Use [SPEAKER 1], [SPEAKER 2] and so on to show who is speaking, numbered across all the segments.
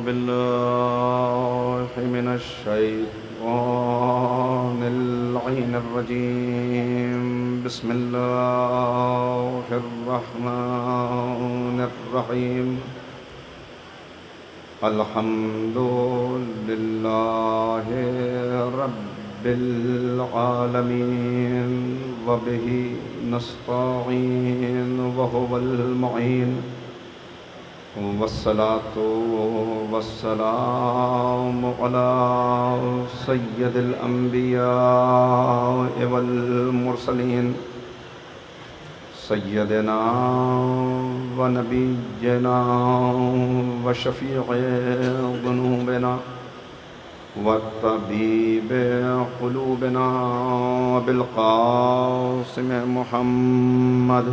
[SPEAKER 1] بالله من الشيطان اللعين الرجيم. بسم الله الرحمن الرحيم. الحمد لله رب العالمين وبه نستعين وهو المعين. والصلاة والسلام على سيد الأنبياء والمرسلين سيدنا ونبينا وشفيع ذنوبنا وطبيب قلوبنا بالقاسم محمد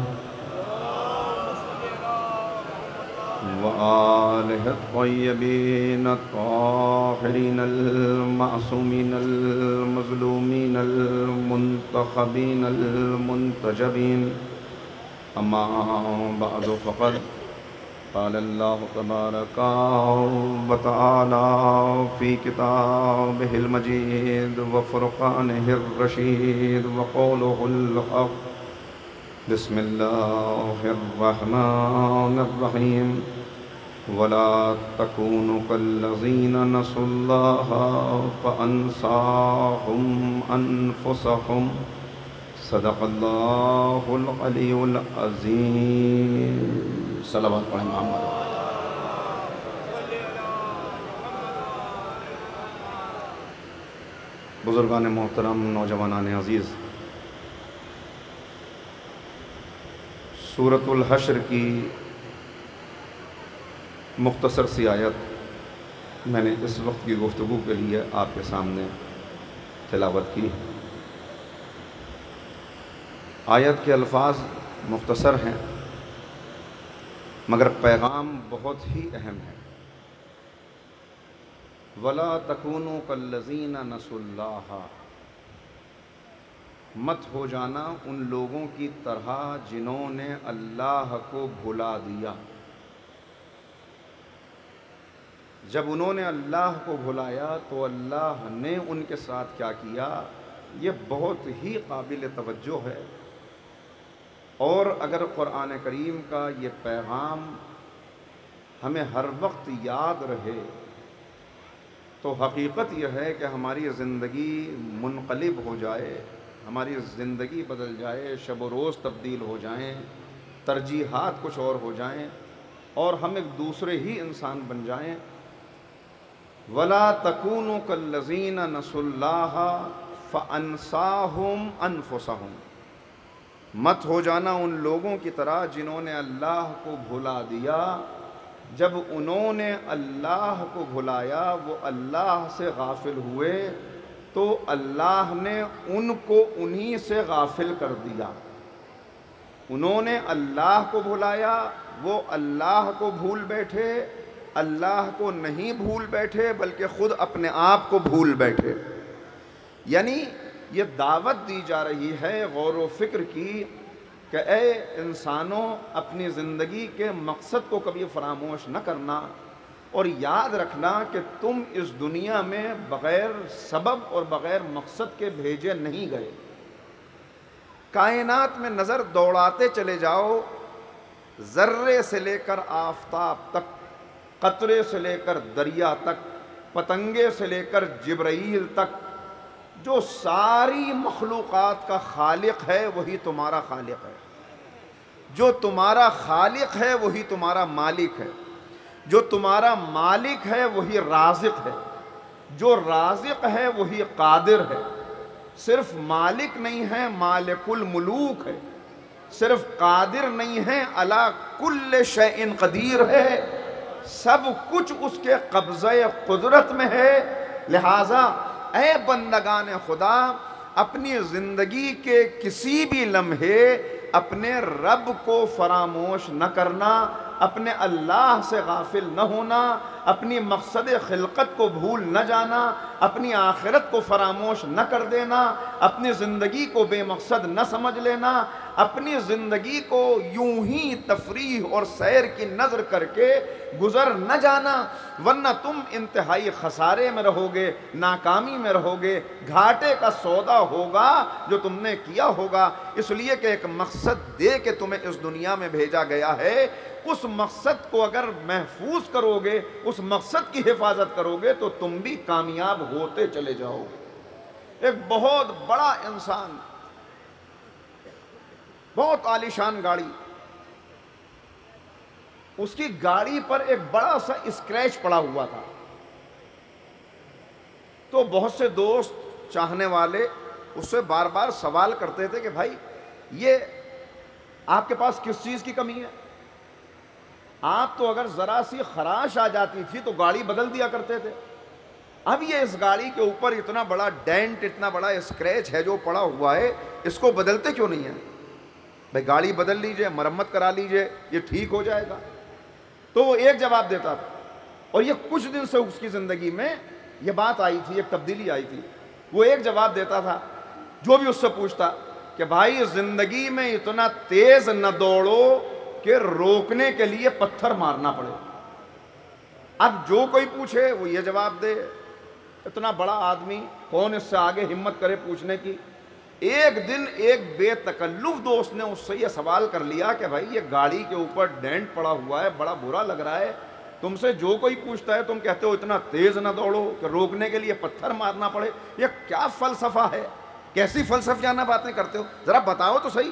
[SPEAKER 1] وآله الطيبين الطاهرين المعصومين المظلومين المنتخبين المنتجبين. أما بعد فقد قال الله تبارك وتعالى في كتابه المجيد وفرقانه الرشيد وقوله الحق. بسم الله الرحمن الرحيم. ولا تكونوا كالذين نسوا الله فأنساهم أنفسهم. صدق الله العلي العظيم. صلوات پڑھیں محمد. بزرگان محترم، نوجوانان عزیز، سورۃ الحشر کی مختصر سی آیت میں نے اس وقت کی گفتگو کے لیے آپ کے سامنے تلاوت کی. آیت کے الفاظ مختصر ہیں مگر پیغام بہت ہی اہم ہے. وَلَا تَكُونُوا كَالَّذِينَ نَسُوا اللَّهَ، مت ہو جانا ان لوگوں کی طرح جنہوں نے اللہ کو بھلا دیا. جب انہوں نے اللہ کو بھلایا تو اللہ نے ان کے ساتھ کیا کیا، یہ بہت ہی قابل توجہ ہے. اور اگر قرآن کریم کا یہ پیغام ہمیں ہر وقت یاد رہے تو حقیقت یہ ہے کہ ہماری زندگی منقلب ہو جائے، ہماری زندگی بدل جائے، شب و روز تبدیل ہو جائیں، ترجیحات کچھ اور ہو جائیں اور ہم ایک دوسرے ہی انسان بن جائیں. وَلَا تَكُونُوا كَالَّذِينَ نَسُوا اللَّهَ فَأَنْسَاهُمْ أَنفُسَهُمْ، مت ہو جانا ان لوگوں کی طرح جنہوں نے اللہ کو بھلا دیا. جب انہوں نے اللہ کو بھلایا، وہ اللہ سے غافل ہوئے تو اللہ نے ان کو انہی سے غافل کر دیا. انہوں نے اللہ کو بھلایا، وہ اللہ کو بھول بیٹھے، اللہ کو نہیں بھول بیٹھے بلکہ خود اپنے آپ کو بھول بیٹھے. یعنی یہ دعوت دی جا رہی ہے غور و فکر کی کہ اے انسانوں، اپنی زندگی کے مقصد کو کبھی فراموش نہ کرنا اور یاد رکھنا کہ تم اس دنیا میں بغیر سبب اور بغیر مقصد کے بھیجے نہیں گئے. کائنات میں نظر دوڑاتے چلے جاؤ، ذرے سے لے کر آفتاب تک، قطرے سے لے کر دریا تک، پتنگے سے لے کر جبرائیل تک، جو ساری مخلوقات کا خالق ہے وہی تمہارا خالق ہے. جو تمہارا خالق ہے وہی تمہارا مالک ہے. جو تمہارا مالک ہے وہی رازق ہے. جو رازق ہے وہی قادر ہے. صرف مالک نہیں ہے، مالک الملوک ہے. صرف قادر نہیں ہے، علی کل شیء قدیر ہے. سب کچھ اس کے قبضہ قدرت میں ہے. لہٰذا اے بندگان خدا، اپنی زندگی کے کسی بھی لمحے اپنے رب کو فراموش نہ کرنا، اپنے اللہ سے غافل نہ ہونا، اپنی مقصد خلقت کو بھول نہ جانا، اپنی آخرت کو فراموش نہ کر دینا، اپنی زندگی کو بے مقصد نہ سمجھ لینا، اپنی زندگی کو یوں ہی تفریح اور سیر کی نظر کر کے گزر نہ جانا، ورنہ تم انتہائی خسارے میں رہو گے، ناکامی میں رہو گے، گھاٹے کا سودا ہوگا جو تم نے کیا ہوگا۔ اس لیے کہ ایک مقصد دے کے تمہیں اس دنیا میں بھیجا گیا ہے، اس مقصد کو اگر محفوظ کرو گے، اس مقصد کی حفاظت کرو گے تو تم بھی کامیاب ہوتے چلے جاؤ گے۔ ایک بہت بڑا انسان، بہت عالیشان گاڑی، اس کی گاڑی پر ایک بڑا سا اسکریچ پڑا ہوا تھا، تو بہت سے دوست چاہنے والے اس سے بار بار سوال کرتے تھے کہ بھائی یہ آپ کے پاس کس چیز کی کمی ہے؟ آپ تو اگر ذرا سی خراش آ جاتی تھی تو گاڑی بدل دیا کرتے تھے، اب یہ اس گاڑی کے اوپر اتنا بڑا ڈینٹ، اتنا بڑا اسکریچ ہے جو پڑا ہوا ہے، اس کو بدلتے کیوں نہیں ہیں؟ بھائی گاڑی بدل لیجئے، مرمت کرا لیجئے، یہ ٹھیک ہو جائے گا۔ تو وہ ایک جواب دیتا تھا، اور یہ کچھ دن سے اس کی زندگی میں یہ بات آئی تھی، ایک تبدیلی آئی تھی۔ وہ ایک جواب دیتا تھا جو بھی اس سے پوچھتا کہ بھائی زندگی میں اتنا تیز نہ دوڑو کہ روکنے کے لیے پتھر مارنا پڑے۔ اب جو کوئی پوچھے وہ یہ جواب دے، اتنا بڑا آدمی کون اس سے آگے ہمت کرے پوچھنے کی۔ ایک دن ایک بے تکلف دوست نے اس سے یہ سوال کر لیا کہ بھائی یہ گاڑی کے اوپر ڈینٹ پڑا ہوا ہے، بڑا برا لگ رہا ہے، تم سے جو کوئی پوچھتا ہے تم کہتے ہو اتنا تیز نہ دوڑو کہ روکنے کے لیے پتھر مارنا پڑے، یہ کیا فلسفہ ہے؟ کیسی فلسفیانہ باتیں کرتے ہو؟ ذرا بتاؤ تو صحیح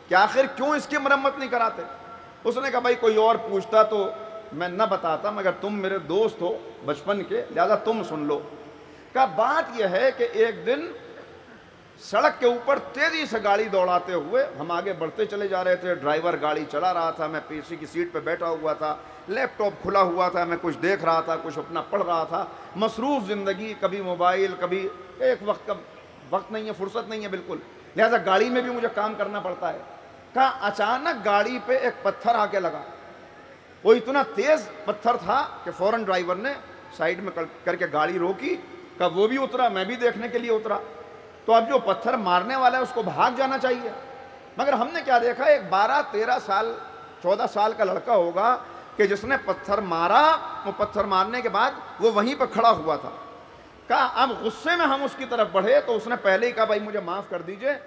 [SPEAKER 1] کہ آخر کیوں اس کی مرمت نہیں کراتے؟ اس نے کہا بھائی کوئی اور پوچھتا تو میں نہ بتاتا، مگر تم میرے دوست ہو بچپن کے، لہذا تم سن لو۔ کہا بات یہ ہے کہ ایک دن سڑک کے اوپر تیزی سے گاڑی دوڑاتے ہوئے ہم آگے بڑھتے چلے جا رہے تھے، ڈرائیور گاڑی چلا رہا تھا، میں پیچھے کی سیٹ پہ بیٹھا ہوا تھا، لیپ ٹاپ کھلا ہوا تھا، میں کچھ دیکھ رہا تھا، کچھ اپنا پڑھ رہا تھا، مصروف زندگی، کبھی موبائل، کبھی ایک وقت کا وقت نہیں ہے، فرصت نہیں ہے بالکل، لہذا گاڑی میں بھی مجھے کام کرنا پڑتا ہے۔ کہا اچانک گاڑی پہ ایک پتھر آ کے لگا، وہ اتنا تیز پتھر تھا کہ فوراً ڈرائیور نے سائیڈ میں کر کے گاڑی روکی۔ کہا وہ بھی اترا، میں بھی دیکھنے کے لیے اترا، تو اب جو پتھر مارنے والا ہے اس کو بھاگ جانا چاہیے، مگر ہم نے کیا دیکھا، ایک 12-13 سال 14 سال کا لڑکا ہوگا کہ جس نے پتھر مارا، وہ پتھر مارنے کے بعد وہ وہیں پہ کھڑا ہوا تھا۔ کہا اب غصے میں ہم اس کی طرف بڑھے تو اس نے پہلے ہی کہا بھائی مجھے معاف کر دیجئے،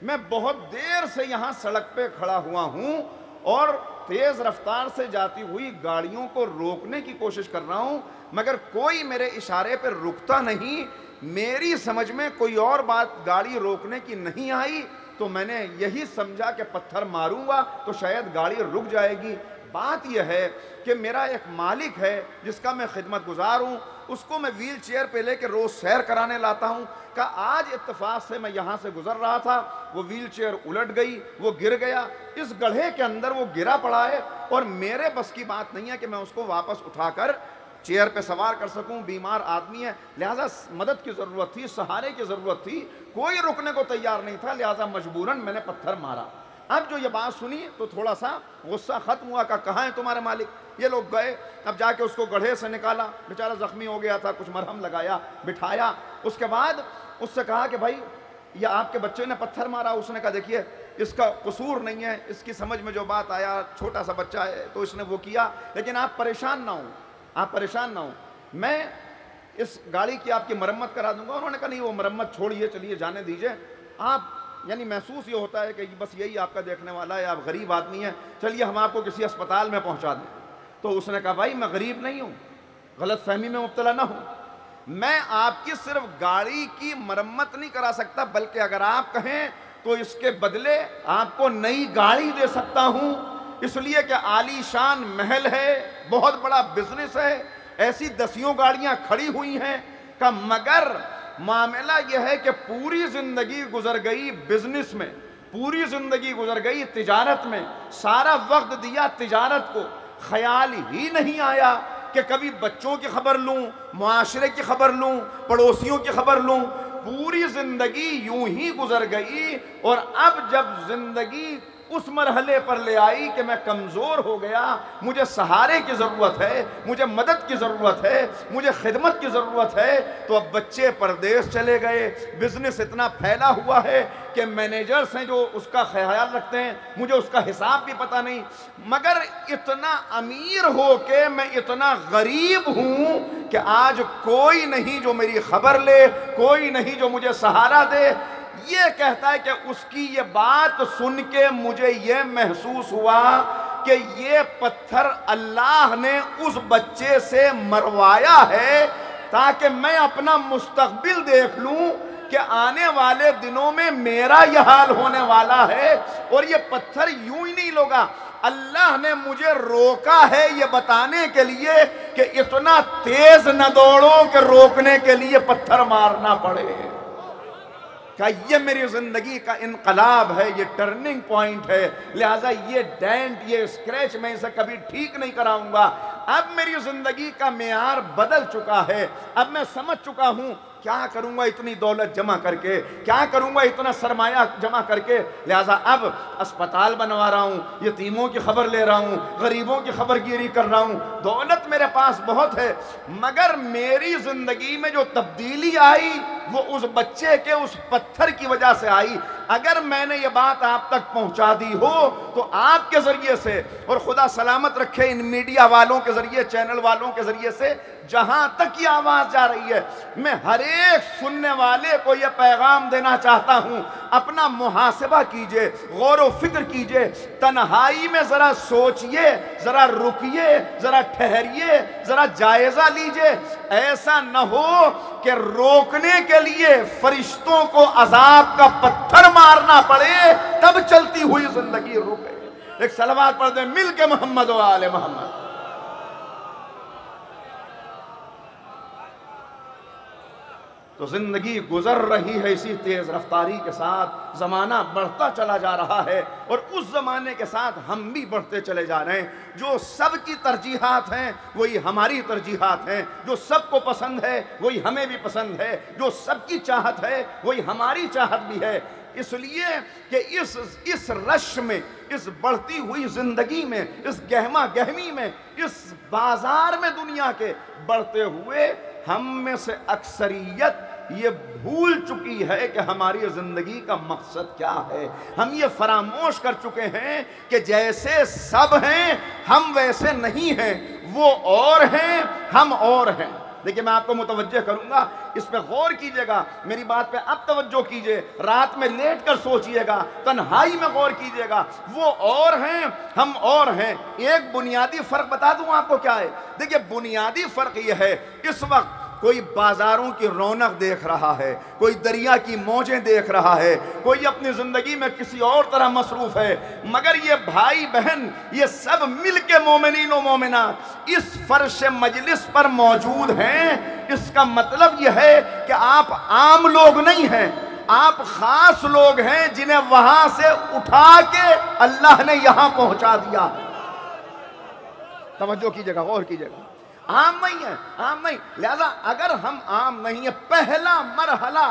[SPEAKER 1] میں بہت دیر سے یہاں سڑک پہ کھڑا ہوا ہوں اور تیز رفتار سے جاتی ہوئی گاڑیوں کو روکنے کی کوشش کر رہا ہوں، مگر کوئی میرے اشارے پہ رکتا نہیں، میری سمجھ میں کوئی اور بات گاڑی روکنے کی نہیں آئی، تو میں نے یہی سمجھا کہ پتھر ماروں گا تو شاید گاڑی رک جائے گی۔ بات یہ ہے کہ میرا ایک مالک ہے جس کا میں خدمت گزار ہوں، اس کو میں ویل چیئر پہ لے کے روز سیر کرانے لاتا ہوں۔ کہ آج اتفاق سے میں یہاں سے گزر رہا تھا، وہ ویل چیئر الٹ گئی، وہ گر گیا، اس گڑھے کے اندر وہ گرا پڑا ہے، اور میرے بس کی بات نہیں ہے کہ میں اس کو واپس اٹھا کر چیئر پہ سوار کر سکوں، بیمار آدمی ہے، لہٰذا مدد کی ضرورت تھی، سہارے کی ضرورت تھی، کوئی رکنے کو تیار نہیں تھا، لہٰذا مجبوراً میں نے پتھر مارا۔ اب جو یہ بات سنی تو تھوڑا سا غصہ ختم ہوا، کہاں ہے تمہارے مالک؟ یہ لوگ گئے، اب جا کے اس کو گڑھے سے نکالا، بیچارہ زخمی ہو گیا تھا، کچھ مرہم لگایا، بٹھایا، اس کے بعد اس سے کہا کہ بھائی یہ آپ کے بچے نے پتھر مارا۔ اس نے کہا دیکھیے اس کا قصور نہیں ہے، اس کی سمجھ میں جو بات آیا، چھوٹا سا بچہ ہے تو اس نے وہ کیا، لیکن آپ پریشان نہ ہوں، آپ پریشان نہ ہوں، میں اس گاڑی کی آپ کی مرمت کرا دوں گا۔ انہوں نے کہا نہیں وہ مرمت چھوڑیے، چلیے جانے دیجئے، آپ یعنی محسوس یہ ہوتا ہے کہ بس یہی آپ کا دیکھنے والا ہے، آپ غریب آدمی ہیں، چلیے ہم آپ کو کسی اسپتال میں پہنچا دیں۔ تو اس نے کہا بھائی میں غریب نہیں ہوں، غلط فہمی میں مبتلا نہ ہوں، میں آپ کی صرف گاڑی کی مرمت نہیں کرا سکتا، بلکہ اگر آپ کہیں تو اس کے بدلے آپ کو نئی گاڑی دے سکتا ہوں، اس لیے کہ عالی شان محل ہے، بہت بڑا بزنس ہے، ایسی 10 گاڑیاں کھڑی ہوئی ہیں، کہ مگر معاملہ یہ ہے کہ پوری زندگی گزر گئی بزنس میں، پوری زندگی گزر گئی تجارت میں، سارا وقت دیا تجارت کو، خیال ہی نہیں آیا کہ کبھی بچوں کی خبر لوں، معاشرے کی خبر لوں، پڑوسیوں کی خبر لوں، پوری زندگی یوں ہی گزر گئی، اور اب جب زندگی اس مرحلے پر لے آئی کہ میں کمزور ہو گیا، مجھے سہارے کی ضرورت ہے، مجھے مدد کی ضرورت ہے، مجھے خدمت کی ضرورت ہے۔ تو اب بچے پردیس چلے گئے، بزنس اتنا پھیلا ہوا ہے کہ مینیجرز ہیں جو اس کا خیال رکھتے ہیں، مجھے اس کا حساب بھی پتہ نہیں، مگر اتنا امیر ہو کے میں اتنا غریب ہوں کہ آج کوئی نہیں جو میری خبر لے، کوئی نہیں جو مجھے سہارا دے۔ یہ کہتا ہے کہ اس کی یہ بات سن کے مجھے یہ محسوس ہوا کہ یہ پتھر اللہ نے اس بچے سے مروایا ہے تاکہ میں اپنا مستقبل دیکھ لوں کہ آنے والے دنوں میں میرا یہ حال ہونے والا ہے، اور یہ پتھر یوں ہی نہیں لوگا، اللہ نے مجھے روکا ہے یہ بتانے کے لیے کہ اتنا تیز نہ دوڑو کہ روکنے کے لیے پتھر مارنا پڑے۔ کہ یہ میری زندگی کا انقلاب ہے، یہ ٹرننگ پوائنٹ ہے، لہٰذا یہ ڈینٹ، یہ اسکریچ میں اسے کبھی ٹھیک نہیں کراؤں گا۔ اب میری زندگی کا معیار بدل چکا ہے، اب میں سمجھ چکا ہوں کیا کروں گا اتنی دولت جمع کر کے، کیا کروں گا اتنا سرمایہ جمع کر کے، لہٰذا اب اسپتال بنوا رہا ہوں، یتیموں کی خبر لے رہا ہوں، غریبوں کی خبر گیری کر رہا ہوں، دولت میرے پاس بہت ہے، مگر میری زندگی میں جو تبدیلی آئی وہ اس بچے کے اس پتھر کی وجہ سے آئی۔ اگر میں نے یہ بات آپ تک پہنچا دی ہو تو آپ کے ذریعے سے، اور خدا سلامت رکھے ان میڈیا والوں کے ذریعے، چینل والوں کے ذریعے سے جہاں تک یہ آواز جا رہی ہے، میں ہر ایک سننے والے کو یہ پیغام دینا چاہتا ہوں، اپنا محاسبہ کیجئے، غور و فکر کیجئے، تنہائی میں ذرا سوچئے، ذرا رکیے، ذرا ٹھہریے، ذرا جائزہ لیجئے۔ ایسا نہ ہو کہ روکنے کے لیے فرشتوں کو عذاب کا پتھر مارنا پڑے تب چلتی ہوئی زندگی رکے۔ ایک صلوات پڑھ دیں مل کے محمد و آل محمد۔ تو زندگی گزر رہی ہے اسی تیز رفتاری کے ساتھ، زمانہ بڑھتا چلا جا رہا ہے، اور اس زمانے کے ساتھ ہم بھی بڑھتے چلے جا رہے ہیں۔ جو سب کی ترجیحات ہیں وہی ہماری ترجیحات ہیں، جو سب کو پسند ہے وہی ہمیں بھی پسند ہے، جو سب کی چاہت ہے وہی ہماری چاہت بھی ہے۔ اس لیے کہ اس رش میں، اس بڑھتی ہوئی زندگی میں، اس گہما گہمی میں، اس بازار میں دنیا کے بڑھتے ہوئے، ہم میں سے اکثریت یہ بھول چکی ہے کہ ہماری زندگی کا مقصد کیا ہے۔ ہم یہ فراموش کر چکے ہیں کہ جیسے سب ہیں ہم ویسے نہیں ہیں، وہ اور ہیں ہم اور ہیں۔ دیکھیں میں آپ کو متوجہ کروں گا، اس پہ غور کیجئے گا، میری بات پہ اب توجہ کیجئے، رات میں لیٹ کر سوچئے گا، تنہائی میں غور کیجئے گا، وہ اور ہیں ہم اور ہیں۔ ایک بنیادی فرق بتا دوں آپ کو کیا ہے؟ دیکھیں بنیادی فرق یہ ہے، اس وقت کوئی بازاروں کی رونق دیکھ رہا ہے، کوئی دریا کی موجیں دیکھ رہا ہے، کوئی اپنی زندگی میں کسی اور طرح مصروف ہے، مگر یہ بھائی بہن، یہ سب مل کے مومنین و مومنات اس فرش مجلس پر موجود ہیں۔ اس کا مطلب یہ ہے کہ آپ عام لوگ نہیں ہیں، آپ خاص لوگ ہیں جنہیں وہاں سے اٹھا کے اللہ نے یہاں پہنچا دیا۔ توجہ کیجئے گا، غور کیجئے گا، عام نہیں ہے، عام نہیں۔ لہذا اگر ہم عام نہیں ہیں، پہلا مرحلہ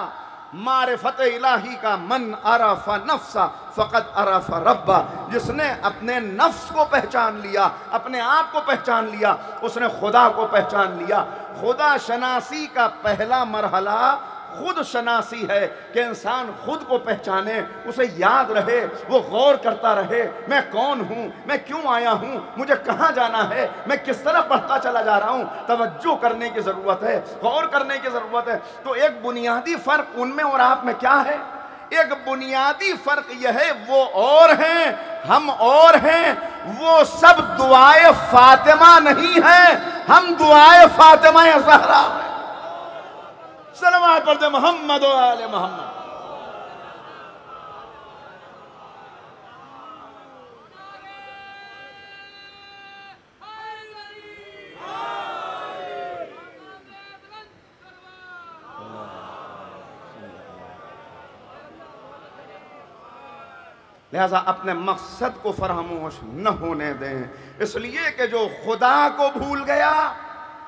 [SPEAKER 1] معرفت الہی کا، من عرف نفسا فقد عرف ربا، جس نے اپنے نفس کو پہچان لیا، اپنے آپ کو پہچان لیا، اس نے خدا کو پہچان لیا۔ خدا شناسی کا پہلا مرحلہ خود شناسی ہے کہ انسان خود کو پہچانے، اسے یاد رہے، وہ غور کرتا رہے، میں کون ہوں، میں کیوں آیا ہوں، مجھے کہاں جانا ہے، میں کس طرح بڑھتا چلا جا رہا ہوں۔ توجہ کرنے کی ضرورت ہے، غور کرنے کی ضرورت ہے۔ تو ایک بنیادی فرق ان میں اور آپ میں کیا ہے؟ ایک بنیادی فرق یہ ہے، وہ اور ہیں ہم اور ہیں۔ وہ سب دعائے فاطمہ نہیں ہیں، ہم دعائے فاطمہ زہرا ہیں۔ صلوات پڑھ دے محمد و آل محمد۔ لہذا اپنے مقصد کو فراموش نہ ہونے دیں، اس لیے کہ جو خدا کو بھول گیا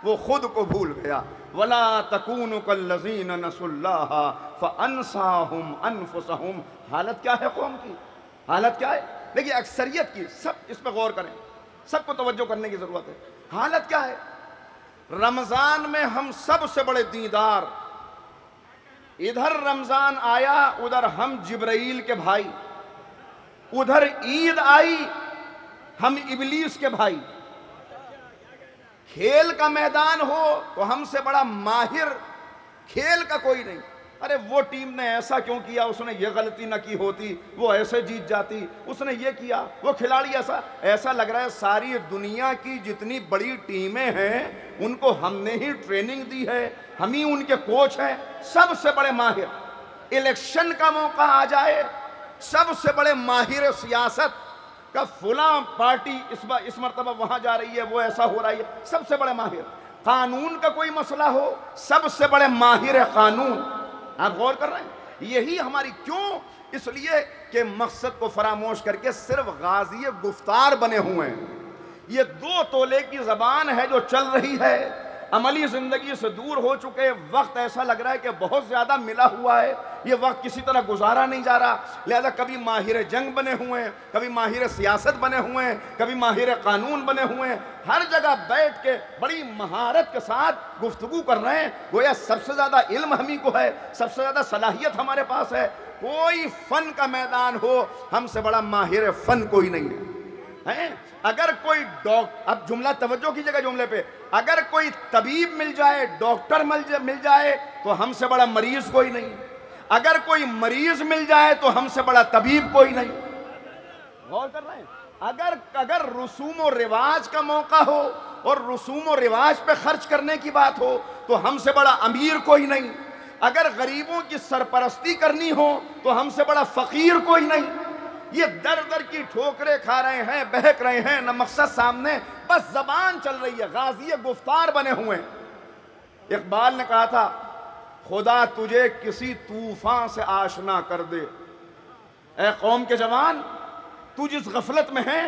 [SPEAKER 1] وہ خود کو بھول گیا۔ وَلَا تَكُونُوا كَالَّذِينَ نَسُوا اللَّهَ فَأَنْسَاهُمْ أَنفُسَهُمْ۔ حالت کیا ہے قوم کی؟ حالت کیا ہے؟ لیکن اکثریت کی، سب اس پہ غور کریں، سب کو توجہ کرنے کی ضرورت ہے۔ حالت کیا ہے؟ رمضان میں ہم سب سے بڑے دیندار، ادھر رمضان آیا ادھر ہم جبرائیل کے بھائی، ادھر عید آئی ہم ابلیس کے بھائی، کھیل کا میدان ہو تو ہم سے بڑا ماہر کھیل کا کوئی نہیں۔ ارے وہ ٹیم نے ایسا کیوں کیا، اس نے یہ غلطی نہ کی ہوتی وہ ایسے جیت جاتی، اس نے یہ کیا، وہ کھلاڑی ایسا لگ رہا ہے ساری دنیا کی جتنی بڑی ٹیمیں ہیں ان کو ہم نے ہی ٹریننگ دی ہے، ہم ہی ان کے کوچ ہیں، سب سے بڑے ماہر۔ الیکشن کا موقع آ جائے، سب سے بڑے ماہر سیاست کا فلاں پارٹی اس مرتبہ وہاں جا رہی ہے، وہ ایسا ہو رہا ہے، سب سے بڑے ماہر۔ قانون کا کوئی مسئلہ ہو، سب سے بڑے ماہر قانون۔ آپ غور کر رہے ہیں؟ یہی ہماری کیوں؟ اس لیے کہ مقصد کو فراموش کر کے صرف غازی گفتار بنے ہوئے ہیں۔ یہ 2 تولے کی زبان ہے جو چل رہی ہے، عملی زندگی سے دور ہو چکے، وقت ایسا لگ رہا ہے کہ بہت زیادہ ملا ہوا ہے، یہ وقت کسی طرح گزارا نہیں جا رہا، لہذا کبھی ماہر جنگ بنے ہوئے ہیں، کبھی ماہر سیاست بنے ہوئے ہیں، کبھی ماہر قانون بنے ہوئے ہیں، ہر جگہ بیٹھ کے بڑی مہارت کے ساتھ گفتگو کر رہے ہیں، گویا سب سے زیادہ علم ہمیں کو ہے، سب سے زیادہ صلاحیت ہمارے پاس ہے۔ کوئی فن کا میدان ہو، ہم سے بڑا ماہر فن کوئی نہیں ہے۔ اگر کوئی اب جملہ توجہ کیجئے گا جملے پہ، اگر کوئی طبیب مل جائے، ڈاکٹر مل جائے تو ہم سے بڑا مریض کوئی نہیں، اگر کوئی مریض مل جائے تو ہم سے بڑا طبیب کوئی نہیں۔ غور کر رہے ہیں؟ اگر رسوم و رواج کا موقع ہو اور رسوم و رواج پہ خرچ کرنے کی بات ہو تو ہم سے بڑا امیر کوئی نہیں، اگر غریبوں کی سرپرستی کرنی ہو تو ہم سے بڑا فقیر کوئی نہیں۔ یہ در در کی ٹھوکریں کھا رہے ہیں، بہک رہے ہیں، نہ مقصد سامنے، بس زبان چل رہی ہے، غازی گفتار بنے ہوئے ہیں۔ اقبال نے کہا تھا خدا تجھے کسی طوفان سے آشنا کر دے، اے قوم کے جوان تو جس غفلت میں ہے۔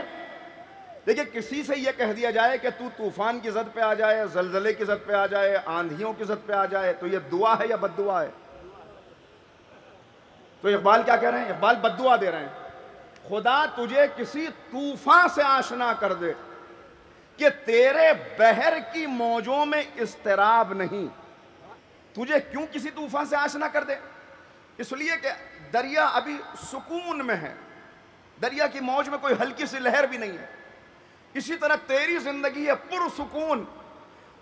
[SPEAKER 1] دیکھیں کسی سے یہ کہہ دیا جائے کہ تو طوفان کی زد پہ آ جائے، زلزلے کی زد پہ آ جائے، آندھیوں کی زد پہ آ جائے، تو یہ دعا ہے یا بد دعا ہے؟ تو اقبال کیا کہہ رہے ہیں؟ اقبال بد دعا دے رہے ہیں۔ خدا تجھے کسی طوفان سے آشنا کر دے کہ تیرے بحر کی موجوں میں اضطراب نہیں۔ تجھے کیوں کسی طوفان سے آشنا کر دے؟ اس لیے کہ دریا ابھی سکون میں ہے، دریا کی موج میں کوئی ہلکی سی لہر بھی نہیں ہے۔ اسی طرح تیری زندگی ہے پرسکون،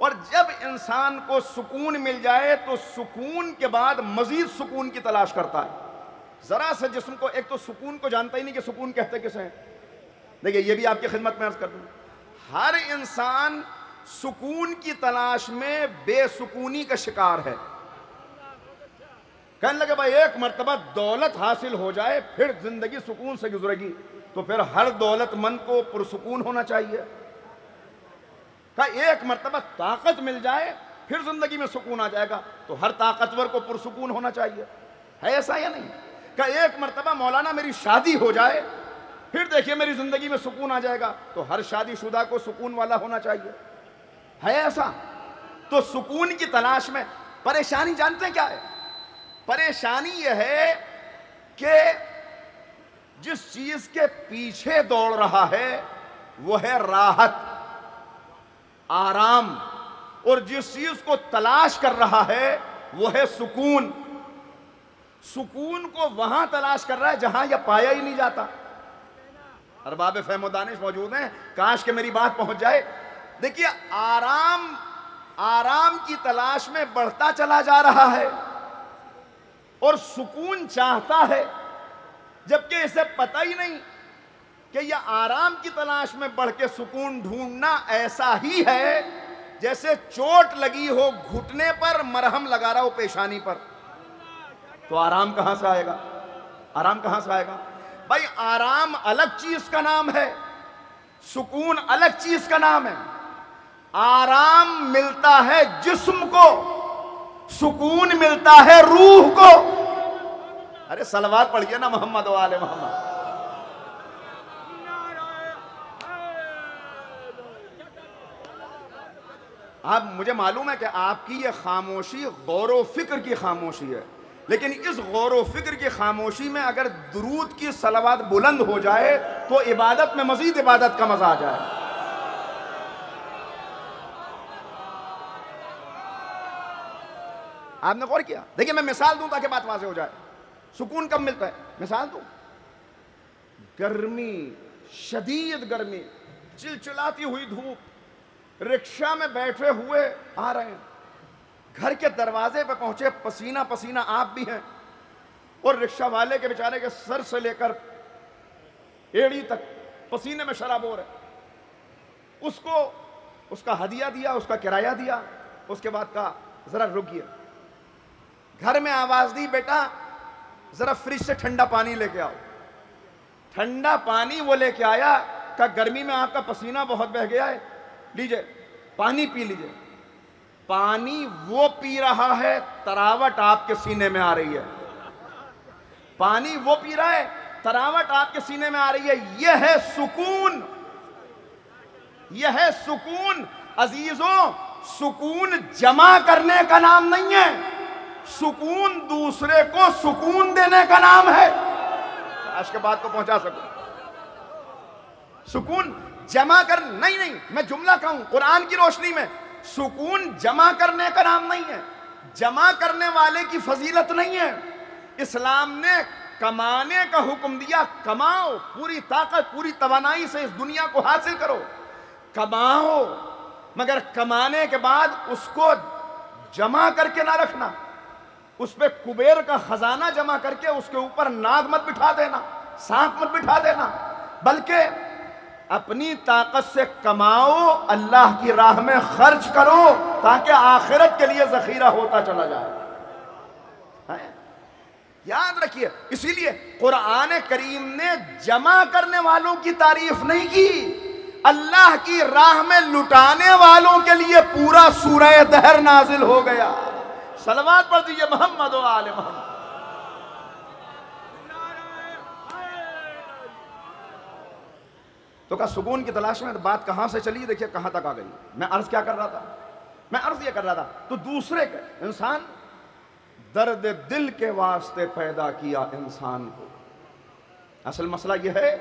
[SPEAKER 1] اور جب انسان کو سکون مل جائے تو سکون کے بعد مزید سکون کی تلاش کرتا ہے۔ ذرا سے جسم کو، ایک تو سکون کو جانتا ہی نہیں کہ سکون کہتے کسے ہیں۔ دیکھیں یہ بھی آپ کی خدمت میں عرض کر دوں، ہر انسان سکون کی تلاش میں بے سکونی کا شکار ہے۔ کہنے لگے بھائی ایک مرتبہ دولت حاصل ہو جائے پھر زندگی سکون سے گزرے گی، تو پھر ہر دولت مند کو پرسکون ہونا چاہیے۔ کہا ایک مرتبہ طاقت مل جائے پھر زندگی میں سکون آ جائے گا، تو ہر طاقتور کو پرسکون ہونا چاہیے۔ ہے ایسا یا نہیں؟ کہ ایک مرتبہ مولانا میری شادی ہو جائے پھر دیکھیے میری زندگی میں سکون آ جائے گا، تو ہر شادی شدہ کو سکون والا ہونا چاہیے۔ ہے ایسا؟ تو سکون کی تلاش میں پریشانی جانتے ہیں کیا ہے؟ پریشانی یہ ہے کہ جس چیز کے پیچھے دوڑ رہا ہے وہ ہے راحت، آرام، اور جس چیز کو تلاش کر رہا ہے وہ ہے سکون۔ سکون کو وہاں تلاش کر رہا ہے جہاں یہ پایا ہی نہیں جاتا۔ ارباب فہم و دانش موجود ہیں، کاش کہ میری بات پہنچ جائے۔ دیکھیے آرام کی تلاش میں بڑھتا چلا جا رہا ہے اور سکون چاہتا ہے، جبکہ اسے پتہ ہی نہیں کہ یہ آرام کی تلاش میں بڑھ کے سکون ڈھونڈنا ایسا ہی ہے جیسے چوٹ لگی ہو گھٹنے پر، مرہم لگا رہا ہو پیشانی پر۔ تو آرام کہاں سے آئے گا؟ آرام کہاں سے آئے گا؟ بھائی آرام الگ چیز کا نام ہے، سکون الگ چیز کا نام ہے۔ آرام ملتا ہے جسم کو، سکون ملتا ہے روح کو۔ ارے صلوات پڑھیے نا محمد و آل محمد۔ اب مجھے معلوم ہے کہ آپ کی یہ خاموشی غور و فکر کی خاموشی ہے، لیکن اس غور و فکر کی خاموشی میں اگر درود کی صلوات بلند ہو جائے تو عبادت میں مزید عبادت کا مزہ آ جائے. آپ نے غور کیا؟ دیکھیں میں مثال دوں تاکہ بات واضح ہو جائے. سکون کب ملتا ہے؟ مثال دوں. گرمی، شدید گرمی، چلچلاتی ہوئی دھوپ، رکشہ میں بیٹھے ہوئے آ رہے ہیں، گھر کے دروازے پہ پہنچے، پسینہ پسینہ آپ بھی ہیں، اور رکشہ والے کے بیچارے کے سر سے لے کر ایڑی تک پسینے میں شراب ہو رہے. اس کو اس کا ہدیہ دیا، اس کا کرایہ دیا، اس کے بعد کہا ذرا رکیے. گھر میں آواز دی بیٹا ذرا فریج سے ٹھنڈا پانی لے کے آؤ. ٹھنڈا پانی وہ لے کے آیا، کہ گرمی میں آپ کا پسینہ بہت بہہ گیا ہے، لیجئے پانی پی لیجئے. پانی وہ پی رہا ہے، تراوٹ آپ کے سینے میں آ رہی ہے. پانی وہ پی رہا ہے، تراوٹ آپ کے سینے میں آ رہی ہے. یہ ہے سکون، یہ ہے سکون. عزیزوں، سکون جمع کرنے کا نام نہیں ہے، سکون دوسرے کو سکون دینے کا نام ہے. آج کے بات کو پہنچا سکوں. سکون جمع کر نہیں، میں جملہ کہوں قرآن کی روشنی میں، سکون جمع کرنے کا نام نہیں ہے، جمع کرنے والے کی فضیلت نہیں ہے. اسلام نے کمانے کا حکم دیا. کماؤ، پوری طاقت پوری توانائی سے اس دنیا کو حاصل کرو، کماؤ، مگر کمانے کے بعد اس کو جمع کر کے نہ رکھنا. اس پہ کبیر کا خزانہ جمع کر کے اس کے اوپر ناگ مت بٹھا دینا، سانپ مت بٹھا دینا، بلکہ اپنی طاقت سے کماؤ، اللہ کی راہ میں خرچ کرو تاکہ آخرت کے لیے ذخیرہ ہوتا چلا جائے. یاد رکھیے، اسی لیے قرآن کریم نے جمع کرنے والوں کی تعریف نہیں کی، اللہ کی راہ میں لٹانے والوں کے لیے پورا سورہ دہر نازل ہو گیا. صلوات پڑھ دیجئے محمد و آل محمد. تو کہا سکون کی تلاش میں بات کہاں سے چلی، دیکھیے کہاں تک آ گئی. میں عرض کیا کر رہا تھا؟ میں عرض یہ کر رہا تھا تو دوسرے کے انسان درد دل کے واسطے پیدا کیا انسان کو. اصل مسئلہ یہ ہے،